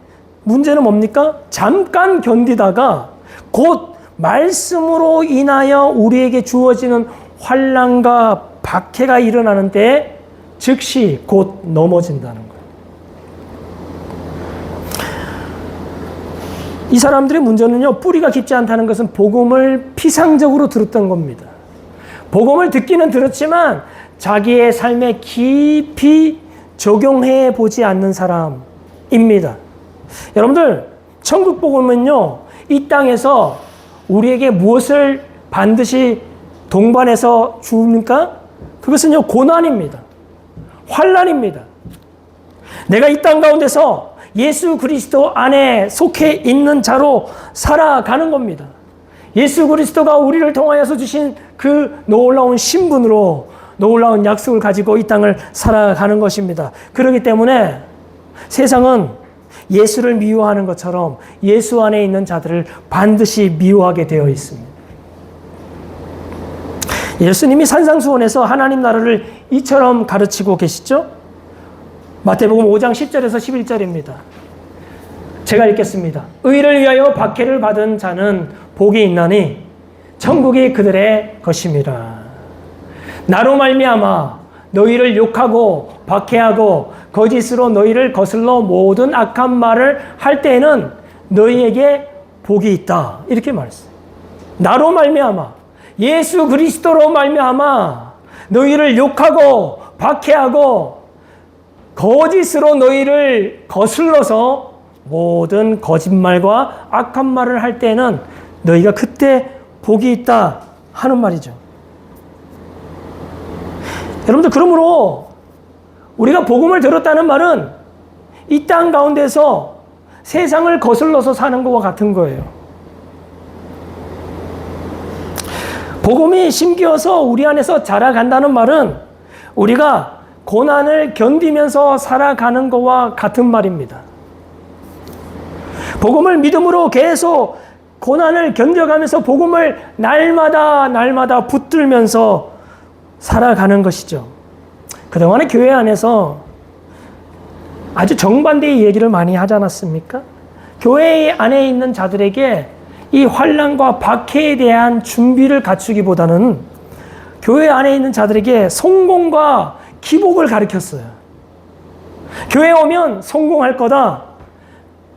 문제는 뭡니까? 잠깐 견디다가 곧 말씀으로 인하여 우리에게 주어지는 환난과 박해가 일어나는 때 즉시 곧 넘어진다는 거예요. 이 사람들의 문제는요, 뿌리가 깊지 않다는 것은 복음을 피상적으로 들었던 겁니다. 복음을 듣기는 들었지만 자기의 삶에 깊이 적용해 보지 않는 사람입니다. 여러분들, 천국 복음은요, 이 땅에서 우리에게 무엇을 반드시 동반해서 줍니까? 그것은요, 고난입니다. 환난입니다. 내가 이 땅 가운데서 예수 그리스도 안에 속해 있는 자로 살아가는 겁니다. 예수 그리스도가 우리를 통하여서 주신 그 놀라운 신분으로 놀라운 약속을 가지고 이 땅을 살아가는 것입니다. 그렇기 때문에 세상은 예수를 미워하는 것처럼 예수 안에 있는 자들을 반드시 미워하게 되어 있습니다. 예수님이 산상수훈에서 하나님 나라를 이처럼 가르치고 계시죠? 마태복음 5장 10절에서 11절입니다. 제가 읽겠습니다. 의를 위하여 박해를 받은 자는 복이 있나니 천국이 그들의 것임이라. 나로 말미암아 너희를 욕하고 박해하고 거짓으로 너희를 거슬러 모든 악한 말을 할 때에는 너희에게 복이 있다. 이렇게 말했어요. 나로 말미암아, 예수 그리스도로 말미암아 너희를 욕하고 박해하고 거짓으로 너희를 거슬러서 모든 거짓말과 악한 말을 할 때는 너희가 그때 복이 있다 하는 말이죠. 여러분들, 그러므로 우리가 복음을 들었다는 말은 이 땅 가운데서 세상을 거슬러서 사는 것과 같은 거예요. 복음이 심기어서 우리 안에서 자라간다는 말은 우리가 고난을 견디면서 살아가는 것과 같은 말입니다. 복음을 믿음으로 계속 고난을 견뎌가면서 복음을 날마다 붙들면서 살아가는 것이죠. 그동안에 교회 안에서 아주 정반대의 얘기를 많이 하지 않았습니까? 교회 안에 있는 자들에게 이 환난과 박해에 대한 준비를 갖추기보다는 교회 안에 있는 자들에게 성공과 기복을 가르쳤어요. 교회 오면 성공할 거다.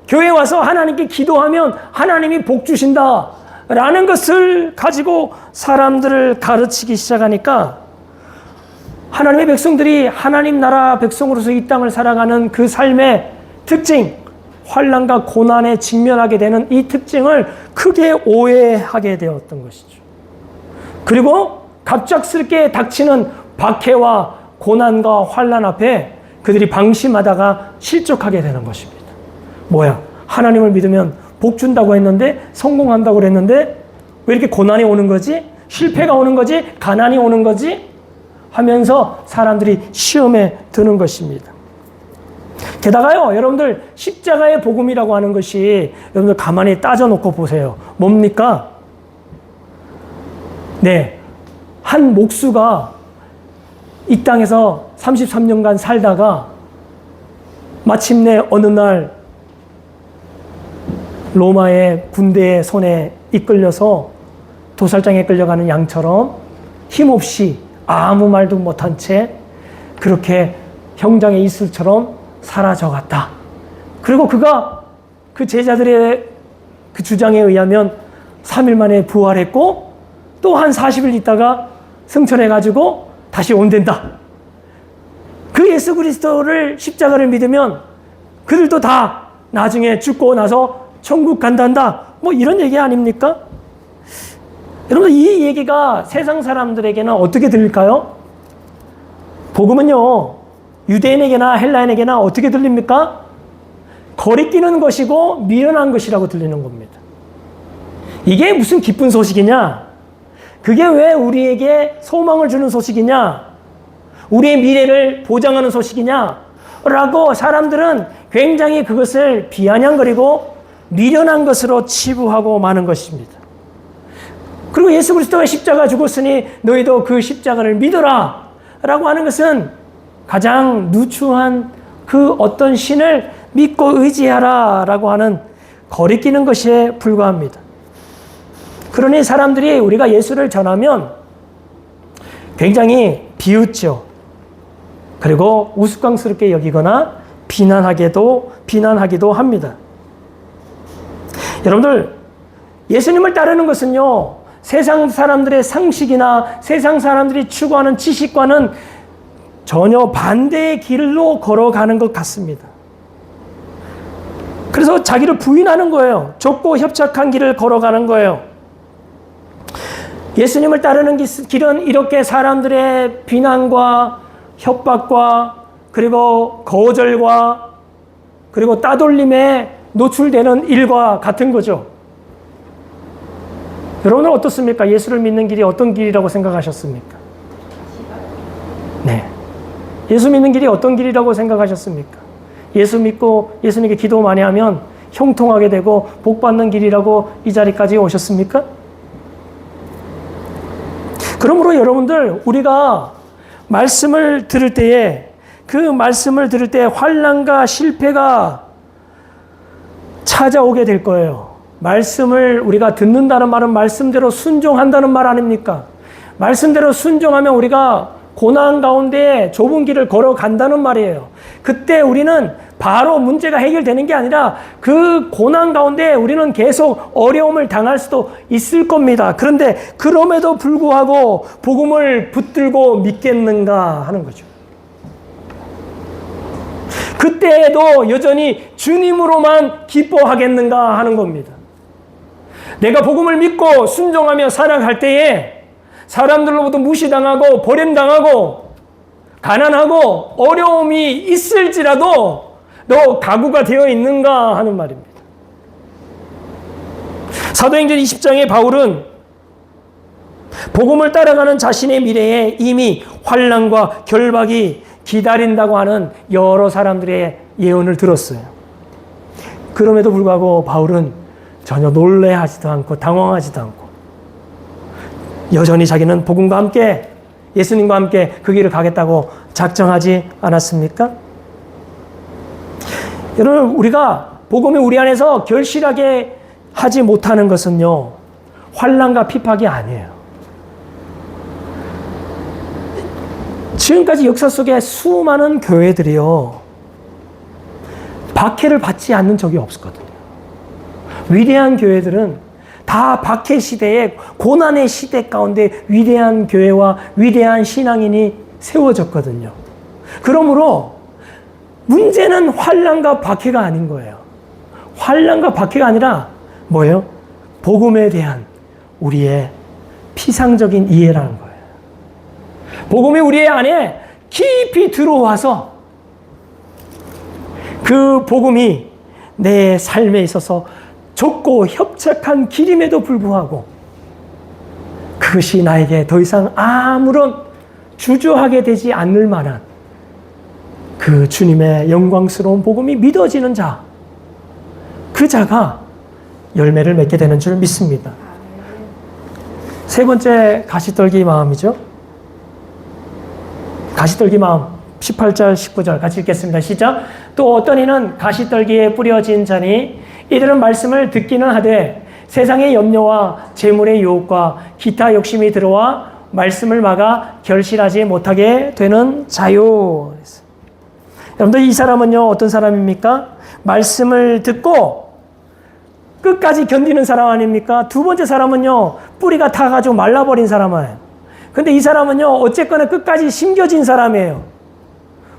교회 와서 하나님께 기도하면 하나님이 복 주신다 라는 것을 가지고 사람들을 가르치기 시작하니까 하나님의 백성들이 하나님 나라 백성으로서 이 땅을 살아가는 그 삶의 특징, 환난과 고난에 직면하게 되는 이 특징을 크게 오해하게 되었던 것이죠. 그리고 갑작스럽게 닥치는 박해와 고난과 환난 앞에 그들이 방심하다가 실족하게 되는 것입니다. 뭐야? 하나님을 믿으면 복 준다고 했는데, 성공한다고 그랬는데 왜 이렇게 고난이 오는 거지? 실패가 오는 거지? 가난이 오는 거지? 하면서 사람들이 시험에 드는 것입니다. 게다가요, 여러분들, 십자가의 복음이라고 하는 것이 여러분들 가만히 따져놓고 보세요. 뭡니까? 네, 한 목수가 이 땅에서 33년간 살다가 마침내 어느 날 로마의 군대의 손에 이끌려서 도살장에 끌려가는 양처럼 힘없이 아무 말도 못한 채 그렇게 형장의 이슬처럼 사라져갔다. 그리고 그가 그 제자들의 그 주장에 의하면 3일 만에 부활했고 또 한 40일 있다가 승천해가지고 다시 온댄다. 그 예수 그리스도를 십자가를 믿으면 그들도 다 나중에 죽고 나서 천국 간단다. 뭐 이런 얘기 아닙니까? 여러분 이 얘기가 세상 사람들에게는 어떻게 들릴까요? 복음은요 유대인에게나 헬라인에게나 어떻게 들립니까? 거리끼는 것이고 미련한 것이라고 들리는 겁니다. 이게 무슨 기쁜 소식이냐? 그게 왜 우리에게 소망을 주는 소식이냐? 우리의 미래를 보장하는 소식이냐? 라고 사람들은 굉장히 그것을 비아냥거리고 미련한 것으로 치부하고 마는 것입니다. 그리고 예수 그리스도가 십자가 죽었으니 너희도 그 십자가를 믿어라 라고 하는 것은 가장 누추한 그 어떤 신을 믿고 의지하라 라고 하는 거리끼는 것에 불과합니다. 그러니 사람들이 우리가 예수를 전하면 굉장히 비웃죠. 그리고 우스꽝스럽게 여기거나 비난하기도 합니다. 여러분들 예수님을 따르는 것은요 세상 사람들의 상식이나 세상 사람들이 추구하는 지식과는 전혀 반대의 길로 걸어가는 것 같습니다. 그래서 자기를 부인하는 거예요. 좁고 협착한 길을 걸어가는 거예요. 예수님을 따르는 길은 이렇게 사람들의 비난과 협박과 그리고 거절과 그리고 따돌림에 노출되는 일과 같은 거죠. 여러분은 어떻습니까? 예수를 믿는 길이 어떤 길이라고 생각하셨습니까? 네. 예수 믿는 길이 어떤 길이라고 생각하셨습니까? 예수 믿고 예수님께 기도 많이 하면 형통하게 되고 복 받는 길이라고 이 자리까지 오셨습니까? 그러므로 여러분들 우리가 말씀을 들을 때에 그 말씀을 들을 때 환난과 실패가 찾아오게 될 거예요. 말씀을 우리가 듣는다는 말은 말씀대로 순종한다는 말 아닙니까? 말씀대로 순종하면 우리가 고난 가운데 좁은 길을 걸어간다는 말이에요. 그때 우리는 바로 문제가 해결되는 게 아니라 그 고난 가운데 우리는 계속 어려움을 당할 수도 있을 겁니다. 그런데 그럼에도 불구하고 복음을 붙들고 믿겠는가 하는 거죠. 그때에도 여전히 주님으로만 기뻐하겠는가 하는 겁니다. 내가 복음을 믿고 순종하며 살아갈 때에 사람들로부터 무시당하고 버림당하고 가난하고 어려움이 있을지라도 너 각오가 되어 있는가 하는 말입니다. 사도행전 20장의 바울은 복음을 따라가는 자신의 미래에 이미 환난과 결박이 기다린다고 하는 여러 사람들의 예언을 들었어요. 그럼에도 불구하고 바울은 전혀 놀래하지도 않고 당황하지도 않고 여전히 자기는 복음과 함께 예수님과 함께 그 길을 가겠다고 작정하지 않았습니까? 여러분 우리가 복음이 우리 안에서 결실하게 하지 못하는 것은요 환난과 핍박이 아니에요. 지금까지 역사 속에 수많은 교회들이요 박해를 받지 않는 적이 없었거든요. 위대한 교회들은 다 박해 시대에 고난의 시대 가운데 위대한 교회와 위대한 신앙인이 세워졌거든요. 그러므로 문제는 환난과 박해가 아닌 거예요. 환난과 박해가 아니라 뭐예요? 복음에 대한 우리의 피상적인 이해라는 거예요. 복음이 우리 안에 깊이 들어와서 그 복음이 내 삶에 있어서 좁고 협착한 길임에도 불구하고 그것이 나에게 더 이상 아무런 주저하게 되지 않을 만한 그 주님의 영광스러운 복음이 믿어지는 자, 그 자가 열매를 맺게 되는 줄 믿습니다. 세 번째 가시떨기 마음이죠. 가시떨기 마음 18절 19절 같이 읽겠습니다. 시작. 또 어떤 이는 가시떨기에 뿌려진 자니 이들은 말씀을 듣기는 하되 세상의 염려와 재물의 유혹과 기타 욕심이 들어와 말씀을 막아 결실하지 못하게 되는 자요. 여러분들 이 사람은요 어떤 사람입니까? 말씀을 듣고 끝까지 견디는 사람 아닙니까? 두 번째 사람은요 뿌리가 타가지고 말라버린 사람이에요. 근데 이 사람은요 어쨌거나 끝까지 심겨진 사람이에요.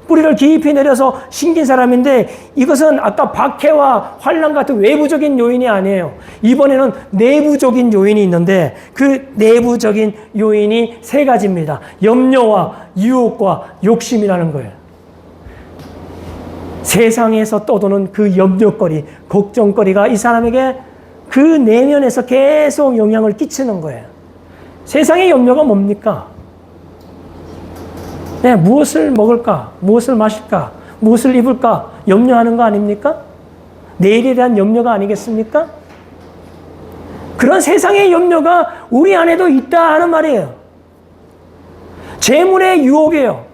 뿌리를 깊이 내려서 심긴 사람인데 이것은 아까 박해와 환난 같은 외부적인 요인이 아니에요. 이번에는 내부적인 요인이 있는데 그 내부적인 요인이 세 가지입니다. 염려와 유혹과 욕심이라는 거예요. 세상에서 떠도는 그 염려거리, 걱정거리가 이 사람에게 그 내면에서 계속 영향을 끼치는 거예요. 세상의 염려가 뭡니까? 네, 무엇을 먹을까? 무엇을 마실까? 무엇을 입을까? 염려하는 거 아닙니까? 내일에 대한 염려가 아니겠습니까? 그런 세상의 염려가 우리 안에도 있다 하는 말이에요. 재물의 유혹이에요.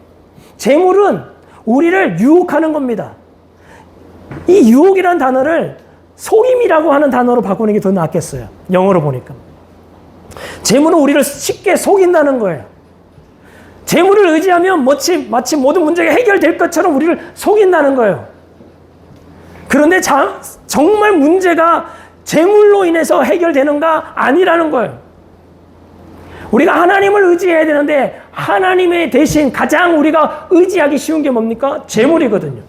재물은 우리를 유혹하는 겁니다. 이 유혹이라는 단어를 속임이라고 하는 단어로 바꾸는 게 더 낫겠어요. 영어로 보니까. 재물은 우리를 쉽게 속인다는 거예요. 재물을 의지하면 마치 모든 문제가 해결될 것처럼 우리를 속인다는 거예요. 그런데 정말 문제가 재물로 인해서 해결되는가? 아니라는 거예요. 우리가 하나님을 의지해야 되는데 하나님의 대신 가장 우리가 의지하기 쉬운 게 뭡니까? 재물이거든요.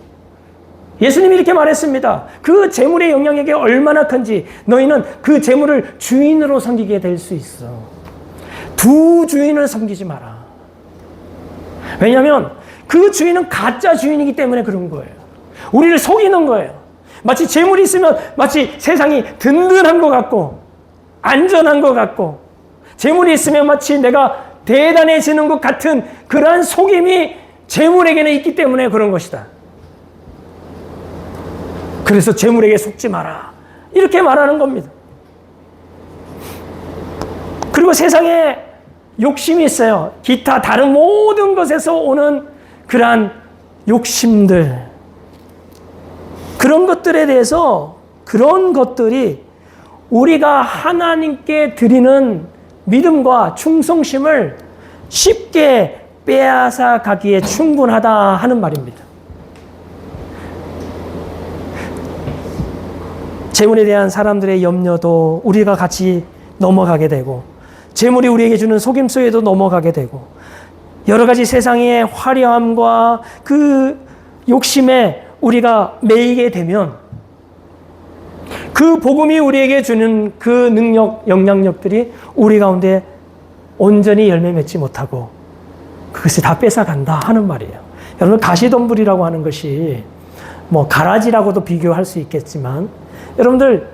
예수님이 이렇게 말했습니다. 그 재물의 영향력이 얼마나 큰지 너희는 그 재물을 주인으로 섬기게 될 수 있어. 두 주인을 섬기지 마라. 왜냐하면 그 주인은 가짜 주인이기 때문에 그런 거예요. 우리를 속이는 거예요. 마치 재물이 있으면 마치 세상이 든든한 것 같고 안전한 것 같고 재물이 있으면 마치 내가 대단해지는 것 같은 그러한 속임이 재물에게는 있기 때문에 그런 것이다. 그래서 재물에게 속지 마라. 이렇게 말하는 겁니다. 그리고 세상에 욕심이 있어요. 기타 다른 모든 것에서 오는 그러한 욕심들. 그런 것들에 대해서 그런 것들이 우리가 하나님께 드리는 믿음과 충성심을 쉽게 빼앗아 가기에 충분하다 하는 말입니다. 재물에 대한 사람들의 염려도 우리가 같이 넘어가게 되고 재물이 우리에게 주는 속임수에도 넘어가게 되고 여러 가지 세상의 화려함과 그 욕심에 우리가 매이게 되면 그 복음이 우리에게 주는 그 능력, 영향력들이 우리 가운데 온전히 열매 맺지 못하고 그것이 다 뺏어간다 하는 말이에요. 여러분 가시덤불이라고 하는 것이 뭐 가라지라고도 비교할 수 있겠지만 여러분들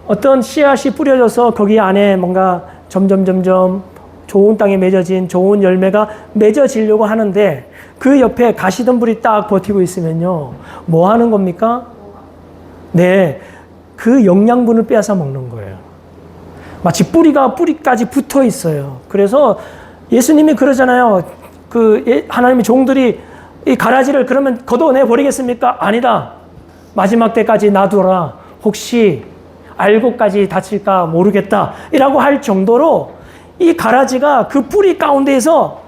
어떤 씨앗이 뿌려져서 거기 안에 뭔가 점점 좋은 땅에 맺어진 좋은 열매가 맺어지려고 하는데 그 옆에 가시덤불이 딱 버티고 있으면요. 뭐 하는 겁니까? 네, 그 영양분을 빼앗아 먹는 거예요. 마치 뿌리까지 붙어 있어요. 그래서 예수님이 그러잖아요. 하나님의 종들이 이 가라지를 그러면 걷어내 버리겠습니까? 아니다. 마지막 때까지 놔두라. 혹시 알고까지 다칠까 모르겠다. 이라고 할 정도로 이 가라지가 그 뿌리 가운데에서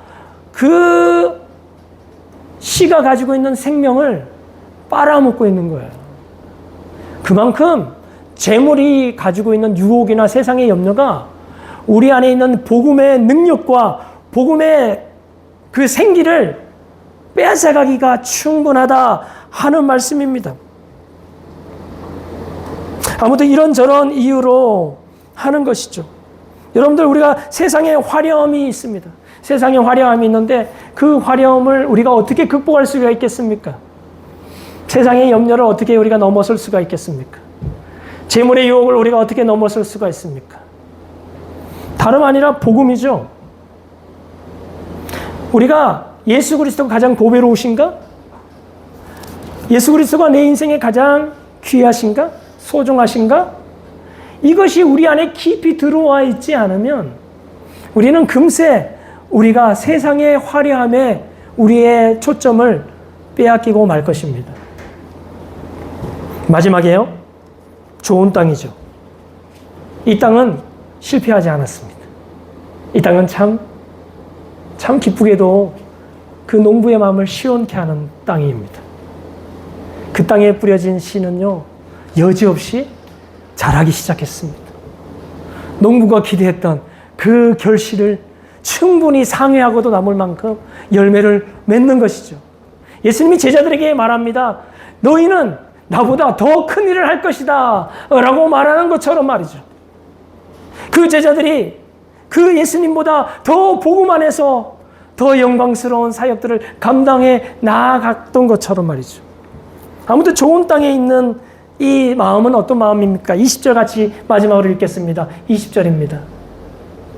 그 씨가 가지고 있는 생명을 빨아먹고 있는 거예요. 그만큼 재물이 가지고 있는 유혹이나 세상의 염려가 우리 안에 있는 복음의 능력과 복음의 그 생기를 빼앗아가기가 충분하다 하는 말씀입니다. 아무튼 이런저런 이유로 하는 것이죠. 여러분들 우리가 세상에 화려함이 있습니다. 세상에 화려함이 있는데 그 화려함을 우리가 어떻게 극복할 수가 있겠습니까? 세상의 염려를 어떻게 우리가 넘어설 수가 있겠습니까? 재물의 유혹을 우리가 어떻게 넘어설 수가 있습니까? 다름 아니라 복음이죠. 우리가 예수 그리스도가 가장 보배로우신가? 예수 그리스도가 내 인생에 가장 귀하신가? 소중하신가? 이것이 우리 안에 깊이 들어와 있지 않으면 우리는 금세 우리가 세상의 화려함에 우리의 초점을 빼앗기고 말 것입니다. 마지막에요. 좋은 땅이죠. 이 땅은 실패하지 않았습니다. 이 땅은 참 참 기쁘게도 그 농부의 마음을 시원케 하는 땅입니다. 그 땅에 뿌려진 씨는요, 여지없이 자라기 시작했습니다. 농부가 기대했던 그 결실을 충분히 상회하고도 남을 만큼 열매를 맺는 것이죠. 예수님이 제자들에게 말합니다. 너희는 나보다 더 큰 일을 할 것이다 라고 말하는 것처럼 말이죠. 그 제자들이 그 예수님보다 더 복음 안에서 더 영광스러운 사역들을 감당해 나아갔던 것처럼 말이죠. 아무튼 좋은 땅에 있는 이 마음은 어떤 마음입니까? 20절 같이 마지막으로 읽겠습니다. 20절입니다.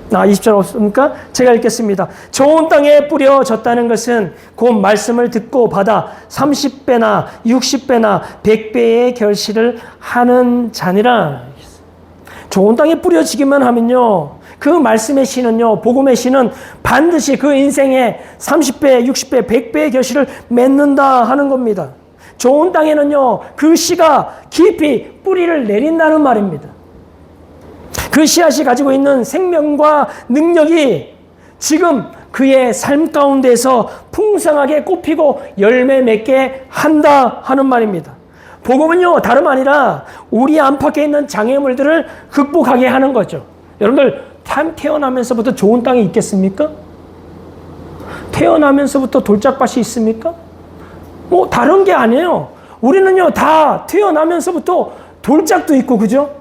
20절 없습니까? 제가 읽겠습니다. 좋은 땅에 뿌려졌다는 것은 곧 말씀을 듣고 받아 30배나 60배나 100배의 결실을 하는 자니라. 좋은 땅에 뿌려지기만 하면요, 그 말씀의 씨는요, 복음의 씨는 반드시 그 인생에 30배, 60배, 100배의 결실을 맺는다 하는 겁니다. 좋은 땅에는요, 그 씨가 깊이 뿌리를 내린다는 말입니다. 그 씨앗이 가지고 있는 생명과 능력이 지금 그의 삶 가운데서 풍성하게 꽃피고 열매 맺게 한다 하는 말입니다. 복음은요, 다름 아니라 우리 안팎에 있는 장애물들을 극복하게 하는 거죠. 여러분들, 태어나면서부터 좋은 땅이 있겠습니까? 태어나면서부터 돌짝밭이 있습니까? 다른 게 아니에요. 우리는요, 다 태어나면서부터 돌짝도 있고, 그죠?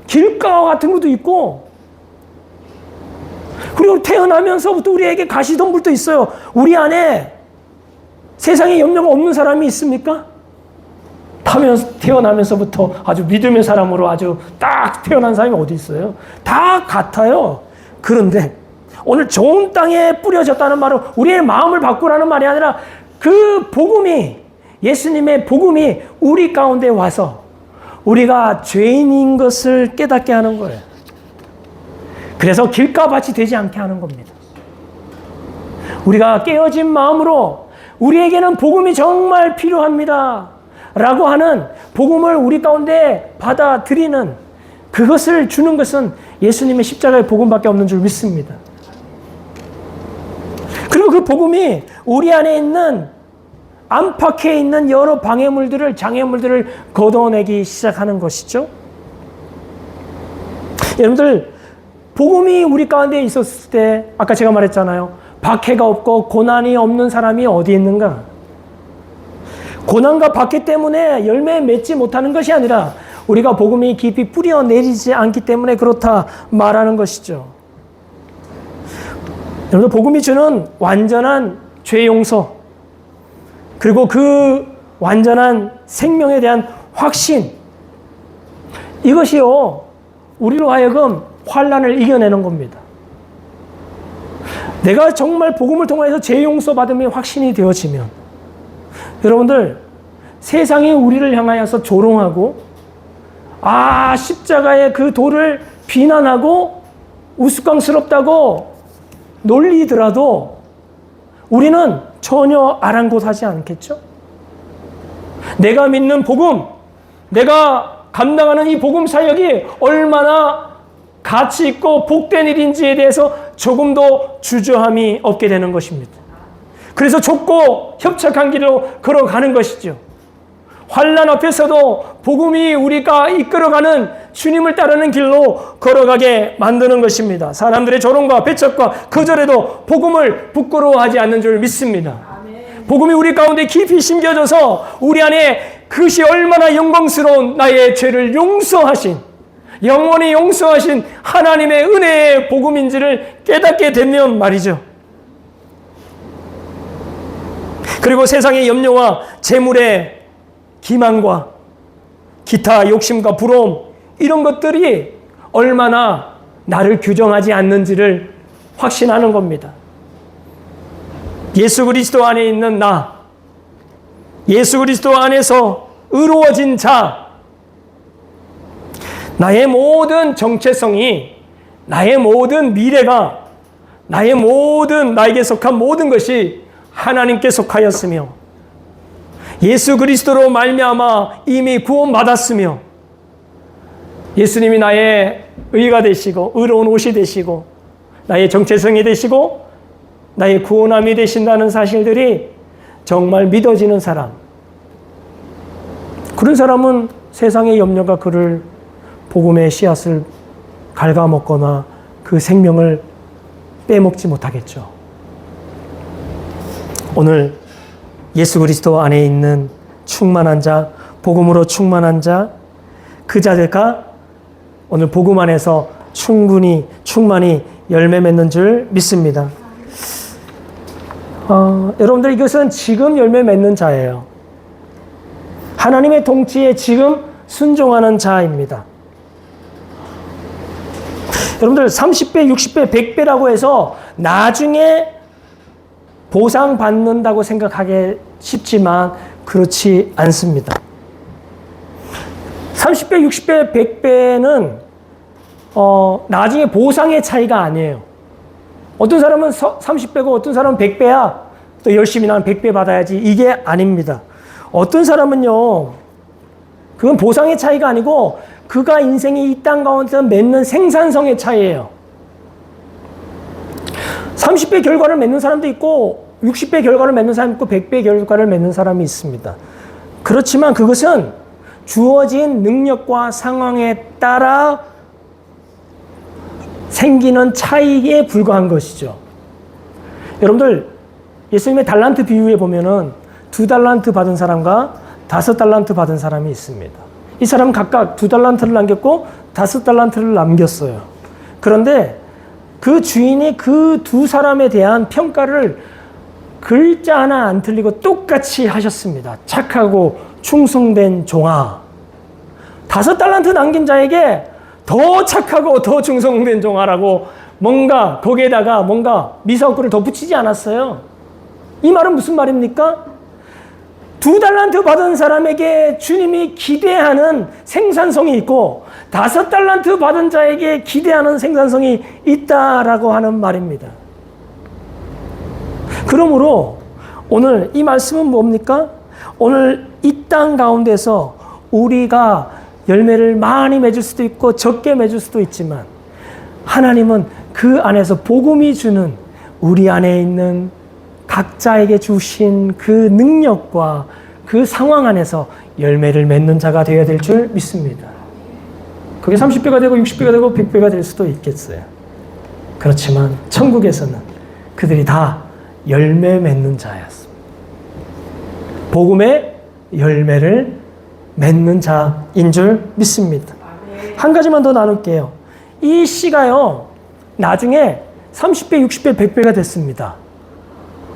길가 같은 것도 있고, 그리고 태어나면서부터 우리에게 가시덤불도 있어요. 우리 안에 세상에 염려가 없는 사람이 있습니까? 태어나면서부터 아주 믿음의 사람으로 아주 딱 태어난 사람이 어디 있어요? 다 같아요. 그런데 오늘 좋은 땅에 뿌려졌다는 말은 우리의 마음을 바꾸라는 말이 아니라 그 복음이, 예수님의 복음이 우리 가운데 와서 우리가 죄인인 것을 깨닫게 하는 거예요. 그래서 길가밭이 되지 않게 하는 겁니다. 우리가 깨어진 마음으로 우리에게는 복음이 정말 필요합니다 라고 하는 복음을 우리 가운데 받아들이는, 그것을 주는 것은 예수님의 십자가의 복음밖에 없는 줄 믿습니다. 그리고 그 복음이 우리 안에 있는, 안팎에 있는 여러 방해물들을, 장애물들을 걷어내기 시작하는 것이죠. 여러분들, 복음이 우리 가운데 있었을 때, 아까 제가 말했잖아요. 박해가 없고 고난이 없는 사람이 어디 있는가? 고난과 박해 때문에 열매 맺지 못하는 것이 아니라 우리가 복음이 깊이 뿌려내리지 않기 때문에 그렇다 말하는 것이죠. 여러분, 복음이 주는 완전한 죄 용서, 그리고 그 완전한 생명에 대한 확신, 이것이요, 우리로 하여금 환난을 이겨내는 겁니다. 내가 정말 복음을 통해서 죄 용서 받음이 확신이 되어지면, 여러분들, 세상이 우리를 향하여서 조롱하고, 십자가의 그 도를 비난하고 우스꽝스럽다고 놀리더라도 우리는 전혀 아랑곳하지 않겠죠? 내가 믿는 복음, 내가 감당하는 이 복음 사역이 얼마나 가치 있고 복된 일인지에 대해서 조금도 주저함이 없게 되는 것입니다. 그래서 좁고 협착한 길로 걸어가는 것이죠. 환난 앞에서도 복음이 우리가 이끌어가는 주님을 따르는 길로 걸어가게 만드는 것입니다. 사람들의 조롱과 배척과 거절에도 복음을 부끄러워하지 않는 줄 믿습니다. 아멘. 복음이 우리 가운데 깊이 심겨져서 우리 안에 그것이 얼마나 영광스러운 나의 죄를 용서하신, 영원히 용서하신 하나님의 은혜의 복음인지를 깨닫게 되면 말이죠. 그리고 세상의 염려와 재물의 기만과 기타 욕심과 부러움, 이런 것들이 얼마나 나를 규정하지 않는지를 확신하는 겁니다. 예수 그리스도 안에 있는 나, 예수 그리스도 안에서 의로워진 자, 나의 모든 정체성이, 나의 모든 미래가, 나의 모든, 나에게 속한 모든 것이 하나님께 속하였으며 예수 그리스도로 말미암아 이미 구원받았으며 예수님이 나의 의가 되시고 의로운 옷이 되시고 나의 정체성이 되시고 나의 구원함이 되신다는 사실들이 정말 믿어지는 사람, 그런 사람은 세상의 염려가 그를 복음의 씨앗을 갉아먹거나 그 생명을 빼먹지 못하겠죠. 오늘 예수 그리스도 안에 있는 충만한 자, 복음으로 충만한 자, 그 자들과 오늘 복음 안에서 충만히 열매 맺는 줄 믿습니다. 여러분들, 이것은 지금 열매 맺는 자예요. 하나님의 통치에 지금 순종하는 자입니다. 여러분들, 30배, 60배, 100배라고 해서 나중에 보상받는다고 생각하기 쉽지만 그렇지 않습니다. 30배, 60배, 100배는 나중에 보상의 차이가 아니에요. 어떤 사람은 30배고 어떤 사람은 100배야. 또 열심히 나는 100배 받아야지. 이게 아닙니다. 어떤 사람은요, 그건 보상의 차이가 아니고 그가 인생이 이 땅 가운데서 맺는 생산성의 차이예요. 30배 결과를 맺는 사람도 있고 60배 결과를 맺는 사람이 있고 100배 결과를 맺는 사람이 있습니다. 그렇지만 그것은 주어진 능력과 상황에 따라 생기는 차이에 불과한 것이죠. 여러분들, 예수님의 달란트 비유에 보면은 2달란트 받은 사람과 5달란트 받은 사람이 있습니다. 이 사람은 각각 2달란트를 남겼고 5달란트를 남겼어요. 그런데 그 주인이 그 두 사람에 대한 평가를 글자 하나 안 틀리고 똑같이 하셨습니다. 착하고 충성된 종아. 5달란트 남긴 자에게 더 착하고 더 충성된 종아라고 뭔가 거기에다가 뭔가 미사오글을 덧붙이지 않았어요. 이 말은 무슨 말입니까? 2달란트 받은 사람에게 주님이 기대하는 생산성이 있고 5달란트 받은 자에게 기대하는 생산성이 있다라고 하는 말입니다. 그러므로 오늘 이 말씀은 뭡니까? 오늘 이 땅 가운데서 우리가 열매를 많이 맺을 수도 있고 적게 맺을 수도 있지만 하나님은 그 안에서 복음이 주는 우리 안에 있는 각자에게 주신 그 능력과 그 상황 안에서 열매를 맺는 자가 되어야 될 줄 믿습니다. 그게 30배가 되고 60배가 되고 100배가 될 수도 있겠어요. 그렇지만 천국에서는 그들이 다 열매 맺는 자였습니다. 복음의 열매를 맺는 자인 줄 믿습니다. 한 가지만 더 나눌게요. 이 씨가요, 나중에 30배, 60배, 100배가 됐습니다.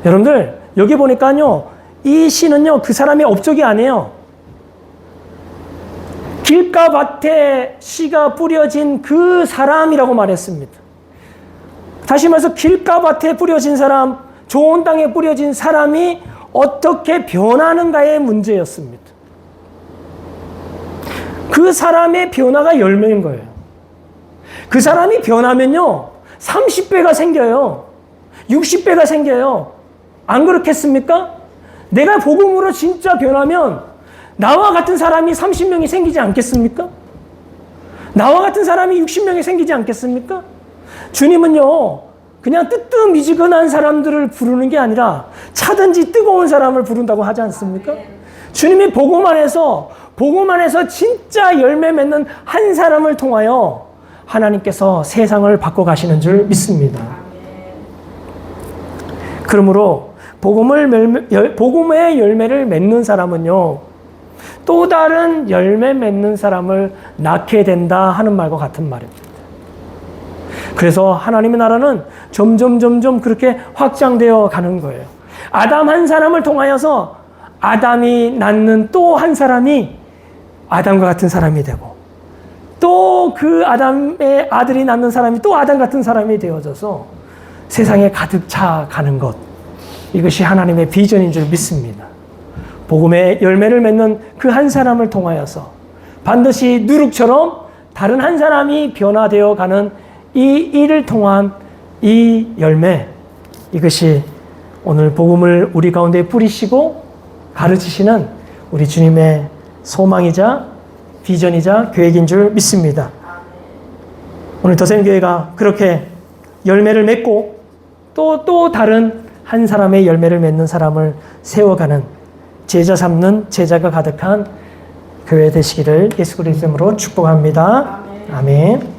여러분들, 여기 보니까요, 이 씨는요, 그 사람의 업적이 아니에요. 길가 밭에 씨가 뿌려진 그 사람이라고 말했습니다. 다시 말해서 길가 밭에 뿌려진 사람, 좋은 땅에 뿌려진 사람이 어떻게 변하는가의 문제였습니다. 그 사람의 변화가 열매인 거예요. 그 사람이 변하면요, 30배가 생겨요. 60배가 생겨요. 안 그렇겠습니까? 내가 복음으로 진짜 변하면 나와 같은 사람이 30명이 생기지 않겠습니까? 나와 같은 사람이 60명이 생기지 않겠습니까? 주님은요, 그냥 뜨뜻미지근한 사람들을 부르는 게 아니라 차든지 뜨거운 사람을 부른다고 하지 않습니까? 주님이 복음 안에서 진짜 열매 맺는 한 사람을 통하여 하나님께서 세상을 바꿔가시는 줄 믿습니다. 그러므로 복음의 열매를 맺는 사람은요, 또 다른 열매 맺는 사람을 낳게 된다 하는 말과 같은 말입니다. 그래서 하나님의 나라는 점점 그렇게 확장되어 가는 거예요. 아담 한 사람을 통하여서 아담이 낳는 또 한 사람이 아담과 같은 사람이 되고, 또 그 아담의 아들이 낳는 사람이 또 아담 같은 사람이 되어져서 세상에 가득 차 가는 것, 이것이 하나님의 비전인 줄 믿습니다. 복음의 열매를 맺는 그 한 사람을 통하여서 반드시 누룩처럼 다른 한 사람이 변화되어 가는 이 일을 통한 이 열매, 이것이 오늘 복음을 우리 가운데 뿌리시고 가르치시는 우리 주님의 소망이자 비전이자 계획인 줄 믿습니다. 오늘 더샘교회가 그렇게 열매를 맺고 또 다른 한 사람의 열매를 맺는 사람을 세워가는 제자 삼는 제자가 가득한 교회 되시기를 예수 그리스도 이름으로 축복합니다. 아멘.